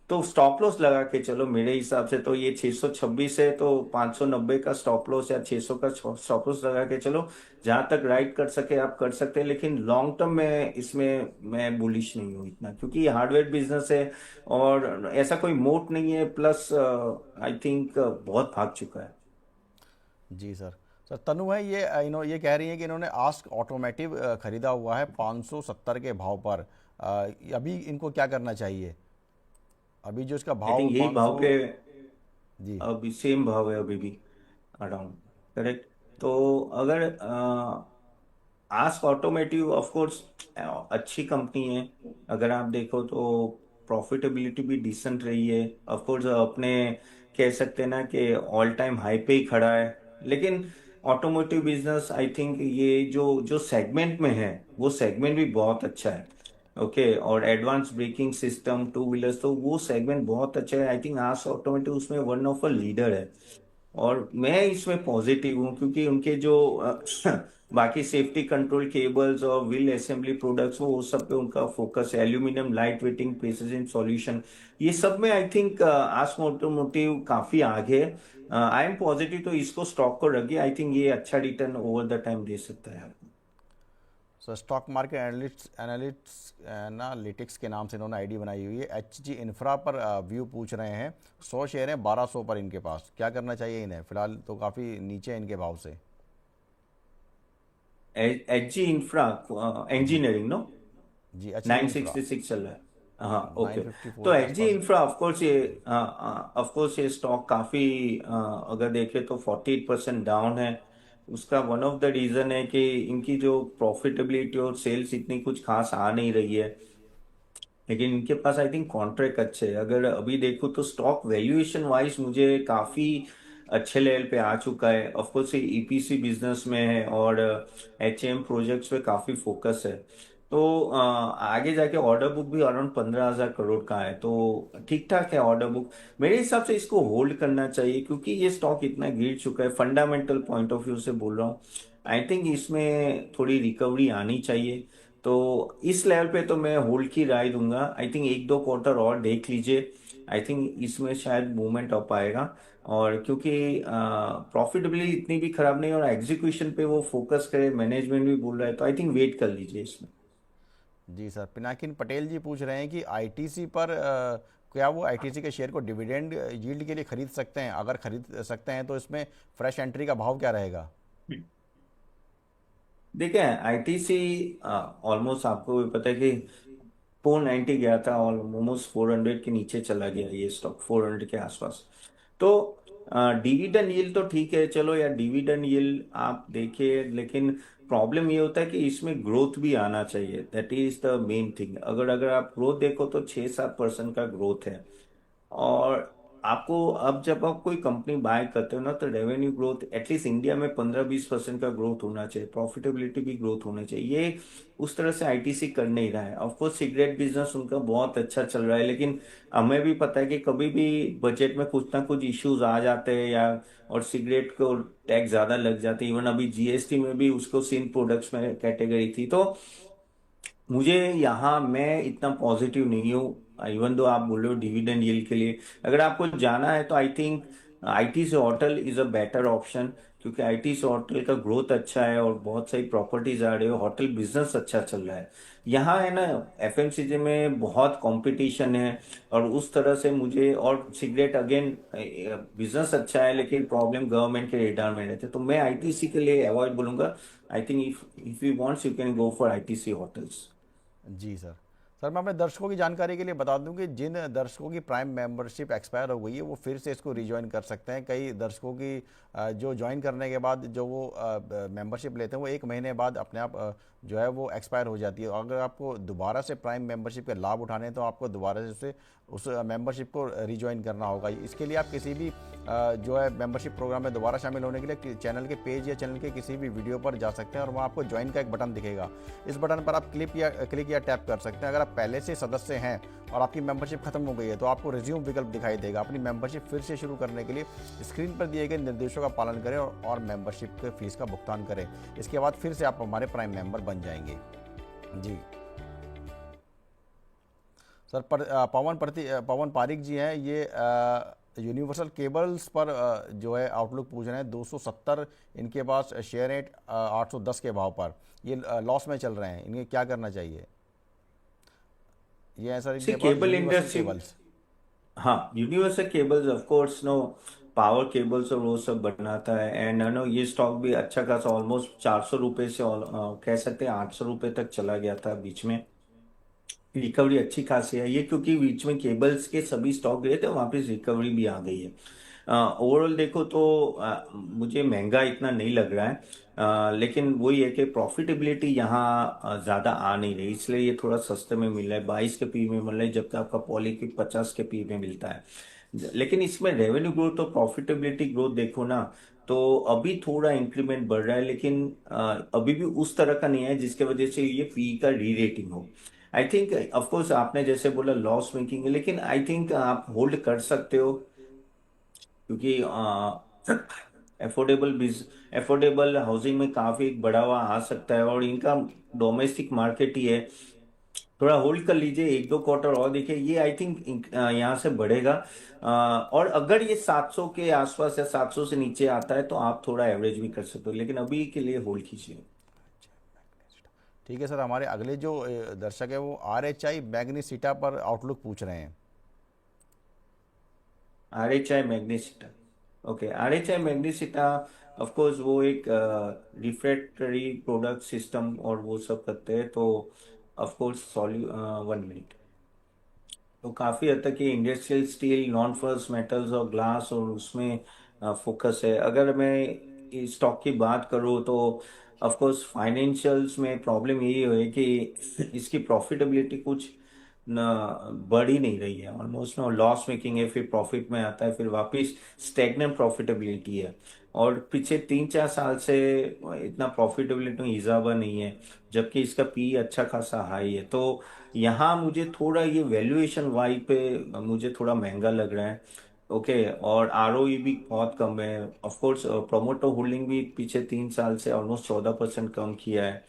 तो स्टॉप लॉस लगा के चलो, मेरे हिसाब से तो ये 626 है, तो 590 का स्टॉप लॉस या 600 का स्टॉप लॉस लगा के चलो। जहां तक राइट कर सके आप कर सकते हैं, लेकिन लॉन्ग टर्म में इसमें मैं बुलिश नहीं हूँ इतना, क्योंकि ये हार्डवेयर बिजनेस है और ऐसा कोई मोट नहीं है। प्लस आई थिंक बहुत भाग चुका है। जी सर। सर तनु है ये ये कह रही हैं कि इन्होंने आस्क ऑटोमेटिव खरीदा हुआ है 570 के भाव पर। अभी इनको क्या करना चाहिए, अभी जो इसका आई भाव थिंक यही भाव 500। पे जी अभी सेम भाव है अभी भी अराउंड, करेक्ट। तो अगर आस्क ऑटोमेटिव ऑफ कोर्स अच्छी कंपनी है, अगर आप देखो तो प्रॉफिटेबिलिटी भी डिसेंट रही है। ऑफ कोर्स अपने कह सकते हैं ना कि ऑल टाइम हाई पे ही खड़ा है। लेकिन ऑटोमोटिव बिजनेस आई थिंक ये जो जो सेगमेंट में है वो सेगमेंट भी बहुत अच्छा है। ओके, और advance braking system two wheelers, तो वो सेगमेंट बहुत अच्छा है। आई थिंक आस्क ऑटोमोटिव उसमें वन ऑफ अ लीडर है। और मैं इसमें पॉजिटिव हूँ क्योंकि उनके जो बाकी सेफ्टी कंट्रोल केबल्स और व्हील असेंबली प्रोडक्ट्स वो सब पे उनका फोकस है। Aluminium light waiting precision solution, ये सब में आई थिंक आस्क ऑटोमोटिव काफी आगे है। आई एम पॉजिटिव, तो इसको स्टॉक को रखिए। आई थिंक ये अच्छा रिटर्न ओवर द टाइम दे सकता है। Sir, stock market analyst analyst analytics के नाम से इन्होंने आईडी बनाई हुई है। एच जी इंफ्रा पर व्यू पूछ रहे हैं। 100 शेयर हैं 1200 पर इनके पास, क्या करना चाहिए इन्हें, फिलहाल तो काफ़ी नीचे है इनके भाव से। H G infra G engineering no जी, H G nine infra sixty six चल रहा है। हाँ ओके। 954 तो के एच जी आसपास है। इंफ्रा ऑफ कोर्स ये जी ऑफ कोर्स ये स्टॉक काफी अगर देखें तो 48% डाउन है। उसका वन ऑफ द रीजन है कि इनकी जो प्रॉफिटेबिलिटी और सेल्स इतनी कुछ खास आ नहीं रही है। लेकिन इनके पास आई थिंक कॉन्ट्रैक्ट अच्छे है। अगर अभी देखो तो स्टॉक वैल्यूएशन वाइज मुझे काफी अच्छे लेवल पे आ चुका है। ऑफ कोर्स ये ईपीसी बिजनेस में है और एचएम प्रोजेक्ट्स पे काफी फोकस है। तो आगे जाके ऑर्डर बुक भी अराउंड 15,000 करोड़ का है, तो ठीक ठाक है ऑर्डर बुक। मेरे हिसाब से इसको होल्ड करना चाहिए क्योंकि ये स्टॉक इतना गिर चुका है। फंडामेंटल पॉइंट ऑफ व्यू से बोल रहा हूँ, आई थिंक इसमें थोड़ी रिकवरी आनी चाहिए। तो इस लेवल पे तो मैं होल्ड की राय दूंगा। आई थिंक एक दो क्वार्टर और देख लीजिए, आई थिंक इसमें शायद मूवमेंट अप आएगा। और क्योंकि प्रॉफिटेबिलिटी इतनी भी खराब नहीं और एग्जीक्यूशन पे वो फोकस करे, मैनेजमेंट भी बोल रहा है, तो आई थिंक वेट कर लीजिए इसमें। जी सर, पिनाकिन पटेल जी पूछ रहे हैं कि आईटीसी पर क्या वो आईटीसी के शेयर को डिविडेंड यील्ड के लिए खरीद सकते हैं? अगर खरीद सकते हैं तो इसमें फ्रेश एंट्री का भाव क्या रहेगा? देखिए आईटीसी ऑलमोस्ट आपको भी पता है कि 490 गया था, ऑलमोस्ट 400 के नीचे चला गया ये स्टॉक, 400 के आसपास। तो डिविडेंड यील्ड तो ठीक है, चलो यार डिविडेंड यील्ड आप देखिए, लेकिन प्रॉब्लम ये होता है कि इसमें ग्रोथ भी आना चाहिए। That is the main thing. अगर अगर आप ग्रोथ देखो तो 6-7% का ग्रोथ है। और आपको अब जब आप कोई कंपनी बाय करते हो ना, तो रेवेन्यू ग्रोथ एटलीस्ट इंडिया में 15-20% का ग्रोथ होना चाहिए, प्रॉफिटेबिलिटी भी ग्रोथ होना चाहिए। ये उस तरह से आईटीसी कर नहीं रहा है। ऑफ कोर्स सिगरेट बिजनेस उनका बहुत अच्छा चल रहा है, लेकिन हमें भी पता है कि कभी भी बजट में कुछ ना कुछ इश्यूज आ जाते हैं, या और सिगरेट को टैक्स ज्यादा लग जाते हैं। इवन अभी जीएसटी में भी उसको सिन प्रोडक्ट्स में कैटेगरी थी। तो मुझे यहाँ मैं इतना पॉजिटिव नहीं हूँ। इवन दो आप बोल रहे हो डिविडेंड यील्ड के लिए, अगर आपको जाना है तो आई थिंक आईटी से hotel is a better option. क्योंकि आईटी से होटल का ग्रोथ अच्छा है और बहुत सारी प्रॉपर्टीज आ रही है, होटल बिजनेस अच्छा चल रहा है। यहाँ है ना, एफएमसीजी में बहुत कंपटीशन है। और उस तरह से मुझे, और सिगरेट अगेन बिजनेस अच्छा है लेकिन प्रॉब्लम गवर्नमेंट के रेडार में रहते हैं। तो मैं आईटीसी के लिए अवॉइड बोलूंगा। I think if you wants you can go for ITC hotels. जी सर। सर मैं अपने दर्शकों की जानकारी के लिए बता दूं कि जिन दर्शकों की प्राइम मेंबरशिप एक्सपायर हो गई है वो फिर से इसको रिज्वाइन कर सकते हैं। कई दर्शकों की जो ज्वाइन करने के बाद जो वो मेंबरशिप लेते हैं वो 1 महीने बाद अपने आप जो है वो एक्सपायर हो जाती है। अगर आपको दोबारा से प्राइम मेंबरशिप के लाभ उठाने हैं तो आपको दोबारा से उस मेंबरशिप को रिज्वाइन करना होगा। इसके लिए आप किसी भी जो है मेंबरशिप प्रोग्राम में दोबारा शामिल होने के लिए चैनल के पेज या चैनल के किसी भी वीडियो पर जा सकते हैं और वहाँ आपको ज्वाइन का एक बटन दिखेगा। इस बटन पर आप क्लिक या टैप कर सकते हैं। अगर आप पहले से सदस्य हैं और आपकी मेंबरशिप खत्म हो गई है तो आपको रिज्यूम विकल्प दिखाई देगा। अपनी मेंबरशिप फिर से शुरू करने के लिए स्क्रीन पर दिए गए निर्देशों का पालन करें और मेंबरशिप के फीस का भुगतान करें। इसके बाद फिर से आप हमारे प्राइम मेंबर बन जाएंगे। जी सर, पवन पारिक जी हैं, ये यूनिवर्सल केबल्स पर जो है आउटलुक पूछ रहे हैं। 270 इनके पास शेयर है 810 के भाव पर। ये लॉस में चल रहे हैं, इन्हें क्या करना चाहिए? ये है सर सी इनके पास केबल यूनिवर्सल इंडस्ट्री, केबल्स। हाँ universal cables of course no, power cables और वो सब बनाता है। एंड नो ये स्टॉक भी अच्छा खासा ऑलमोस्ट 400 रुपये से कह सकते हैं 800 रुपये तक चला गया था बीच में। रिकवरी अच्छी खासी है ये, क्योंकि बीच में केबल्स के सभी स्टॉक गए थे, वापस रिकवरी भी आ गई है। ओवरऑल देखो तो मुझे महंगा इतना नहीं लग रहा है। लेकिन वही है कि प्रॉफिटेबिलिटी यहाँ ज्यादा आ नहीं रही, इसलिए ये थोड़ा सस्ते में मिल रहा है, 22 के पी में मिल रहा है, जबकि आपका पॉलीक्विक 50 के पी में मिलता है। लेकिन इसमें रेवेन्यू ग्रोथ और प्रॉफिटेबिलिटी ग्रोथ देखो ना, तो अभी थोड़ा इंक्रीमेंट बढ़ रहा है, लेकिन अभी भी उस तरह का नहीं है जिसके वजह से ये पी का री रेटिंग हो। आई थिंक ऑफ कोर्स आपने जैसे बोला लॉस मेकिंग है, लेकिन आई थिंक आप होल्ड कर सकते हो। क्योंकि एफोर्डेबल एफोर्डेबल हाउसिंग में काफी बढ़ावा आ सकता है, और इनका डोमेस्टिक मार्केट ही है। थोड़ा होल्ड कर लीजिए, एक दो क्वार्टर और देखिए, ये आई थिंक यहाँ से बढ़ेगा। और अगर ये 700 के आसपास या 700 से नीचे आता है तो आप थोड़ा एवरेज भी कर सकते हो, लेकिन अभी के लिए होल्ड कीजिए। ठीक है सर, हमारे अगले जो दर्शक है वो RHI मैग्नीसिटा पर आउटलुक पूछ रहे हैं। RHI Magnesita, okay RHI Magnesita, of course वो एक रिफ्रैक्टरी प्रोडक्ट सिस्टम और वो सब करते हैं। तो ऑफ कोर्स सॉल्यू 1 मिनट, तो काफी हद तक ये इंडस्ट्रियल स्टील, नॉन फर्स मेटल्स और ग्लास और उसमें फोकस है। अगर मैं स्टॉक की बात करूँ तो ऑफ कोर्स फाइनेंशियल्स में प्रॉब्लम यही है कि इसकी प्रॉफिटेबिलिटी कुछ न बढ़ ही नहीं रही है, ऑलमोस्ट ना लॉस मेकिंग है, फिर प्रॉफिट में आता है, फिर वापस स्टेगनेंट प्रॉफिटेबिलिटी है। और पीछे 3-4 साल से इतना प्रॉफिटेबिलिटी में इजाफा नहीं है, जबकि इसका पी अच्छा खासा हाई है। तो यहाँ मुझे थोड़ा ये वैल्यूएशन वाई पे मुझे थोड़ा महंगा लग रहा है। ओके, और आरओई भी बहुत कम है। ऑफ कोर्स प्रोमोटर होल्डिंग भी पीछे 3 साल से ऑलमोस्ट 14% कम किया है।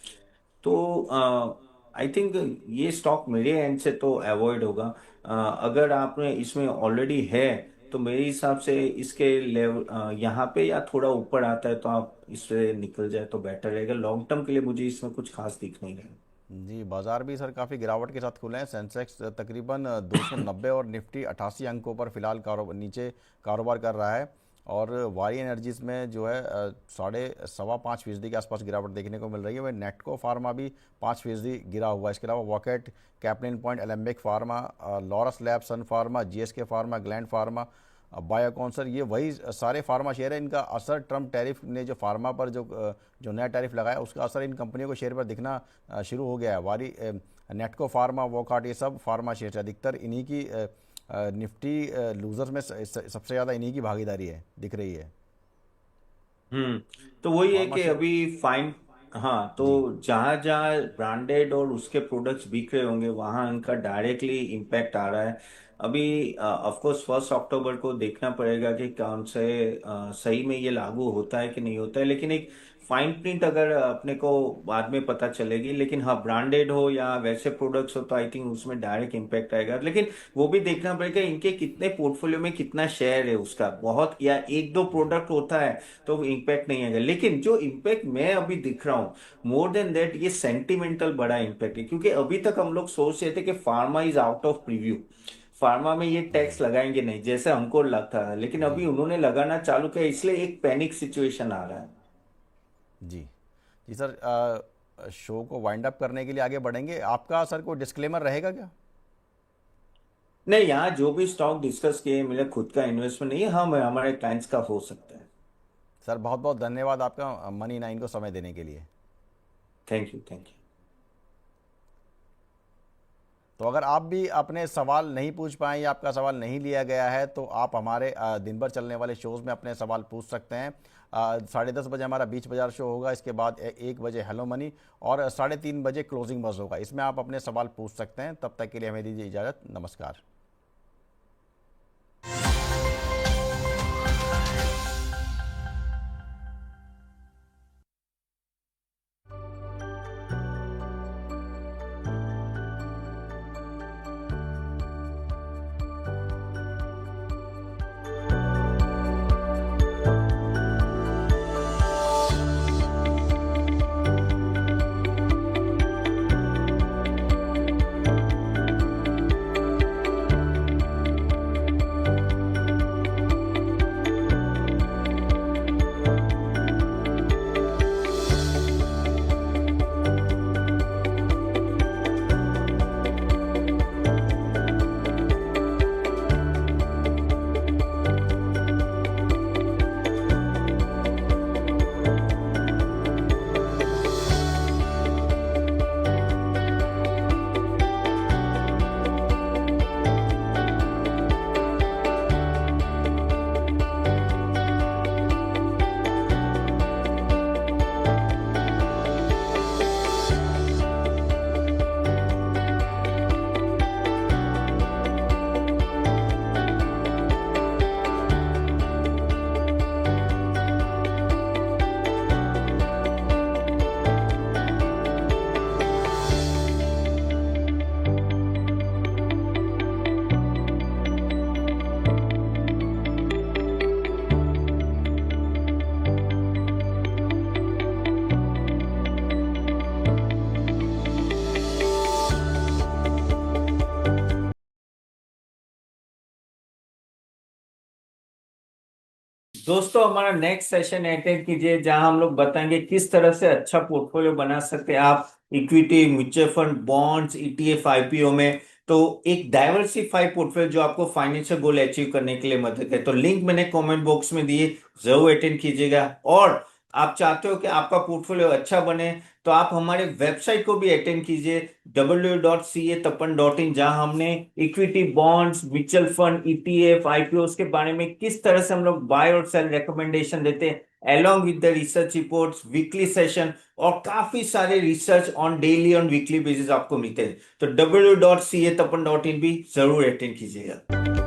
तो आई थिंक ये स्टॉक मेरे एंड से तो अवॉइड होगा। अगर आपने इसमें ऑलरेडी है तो मेरे हिसाब से इसके लेवल यहाँ पे या थोड़ा ऊपर आता है तो आप इससे निकल जाए तो बेटर रहेगा। लॉन्ग टर्म के लिए मुझे इसमें कुछ खास दिख नहीं रहा। जी, बाजार भी सर काफ़ी गिरावट के साथ खुले हैं। सेंसेक्स तकरीबन 290 और निफ्टी 88 अंकों पर फिलहाल नीचे कारोबार कर रहा है। और वारी एनर्जीज में जो है साढ़े सवा 5% के आसपास गिरावट देखने को मिल रही है। वह नेटको फार्मा भी 5% गिरा हुआ है। इसके अलावा Wockhardt, Caplin Point, Alembic Pharma, Laurus Lab, Sun Pharma, GSK Pharma, Gland Pharma, Biocon, sir ये वही सारे फार्मा शेयर है। इनका असर ट्रम्प टैरिफ ने जो फार्मा पर जो नया टैरिफ लगाया उसका असर इन कंपनियों को शेयर पर दिखना शुरू हो गया है। वारी, नेटको फार्मा, वोकाट, ये सब फार्मा शेयर है। अधिकतर इन्हीं की निफ्टी लूजर्स में सबसे ज़्यादा इन्हीं की भागीदारी है, दिख रही है। हम्म। तो वही है फार्मा कि शेयर। अभी फाइन। हाँ, तो जी। जहां जहां ब्रांडेड और उसके प्रोडक्ट्स बिक रहे होंगे वहां इनका डायरेक्टली इम्पैक्ट आ रहा है। अभी ऑफ कोर्स 1 अक्टूबर को देखना पड़ेगा कि कौन से सही में ये लागू होता है कि नहीं होता है, लेकिन एक फाइन प्रिंट अगर अपने को बाद में पता चलेगी। लेकिन हाँ, ब्रांडेड हो या वैसे प्रोडक्ट्स हो तो आई थिंक उसमें डायरेक्ट इम्पैक्ट आएगा। लेकिन वो भी देखना पड़ेगा इनके कितने पोर्टफोलियो में कितना शेयर है उसका, बहुत या एक दो प्रोडक्ट होता है तो इम्पैक्ट नहीं आएगा। लेकिन जो इम्पैक्ट मैं अभी दिख रहा हूँ, मोर देन दैट ये सेंटिमेंटल बड़ा इम्पैक्ट है, क्योंकि अभी तक हम लोग सोच रहे थे कि pharma is out of preview, pharma में ये टैक्स जी। लगाएंगे नहीं जैसे हमको लगता है, लेकिन जी। अभी उन्होंने लगाना चालू किया, इसलिए एक पैनिक सिचुएशन आ रहा है। जी। जी सर, शो को वाइंड अप करने के लिए आगे बढ़ेंगे। आपका सर कोई डिस्क्लेमर रहेगा क्या? नहीं, यहाँ जो भी स्टॉक डिस्कस किए मेरा खुद का इन्वेस्टमेंट नहीं है, हाँ हमारे क्लाइंट्स का हो सकता है। सर बहुत बहुत धन्यवाद आपका मनी नाइन को समय देने के लिए। Thank you, thank you. तो अगर आप भी अपने सवाल नहीं पूछ पाए या आपका सवाल नहीं लिया गया है तो आप हमारे दिन भर चलने वाले शोज़ में अपने सवाल पूछ सकते हैं। 10:30 बजे हमारा बीच बाजार शो होगा। इसके बाद 1 बजे हेलो मनी, और 3:30 बजे क्लोजिंग बज होगा। इसमें आप अपने सवाल पूछ सकते हैं। तब तक के लिए हमें दीजिए इजाज़त। नमस्कार। दोस्तों, हमारा नेक्स्ट सेशन अटेंड कीजिए जहां हम लोग बताएंगे किस तरह से अच्छा पोर्टफोलियो बना सकते हैं आप equity, mutual fund, bonds, ETF, IPO में। तो एक डाइवर्सिफाई पोर्टफोलियो जो आपको फाइनेंशियल गोल अचीव करने के लिए मदद है, तो लिंक मैंने कमेंट बॉक्स में दिए, जरूर अटेंड कीजिएगा। और आप चाहते हो कि आपका पोर्टफोलियो अच्छा बने, तो आप हमारे वेबसाइट को भी अटेंड कीजिए, www.catapan.in, जहां हमने equity, bonds, mutual fund, ETF, IPO के बारे में किस तरह से हम लोग बाय और सेल रिकमेंडेशन देते हैं, along with the research reports, weekly session और काफी सारे research on daily on weekly basis आपको मिलते हैं। तो www.catapan.in भी जरूर अटेंड कीजिएगा।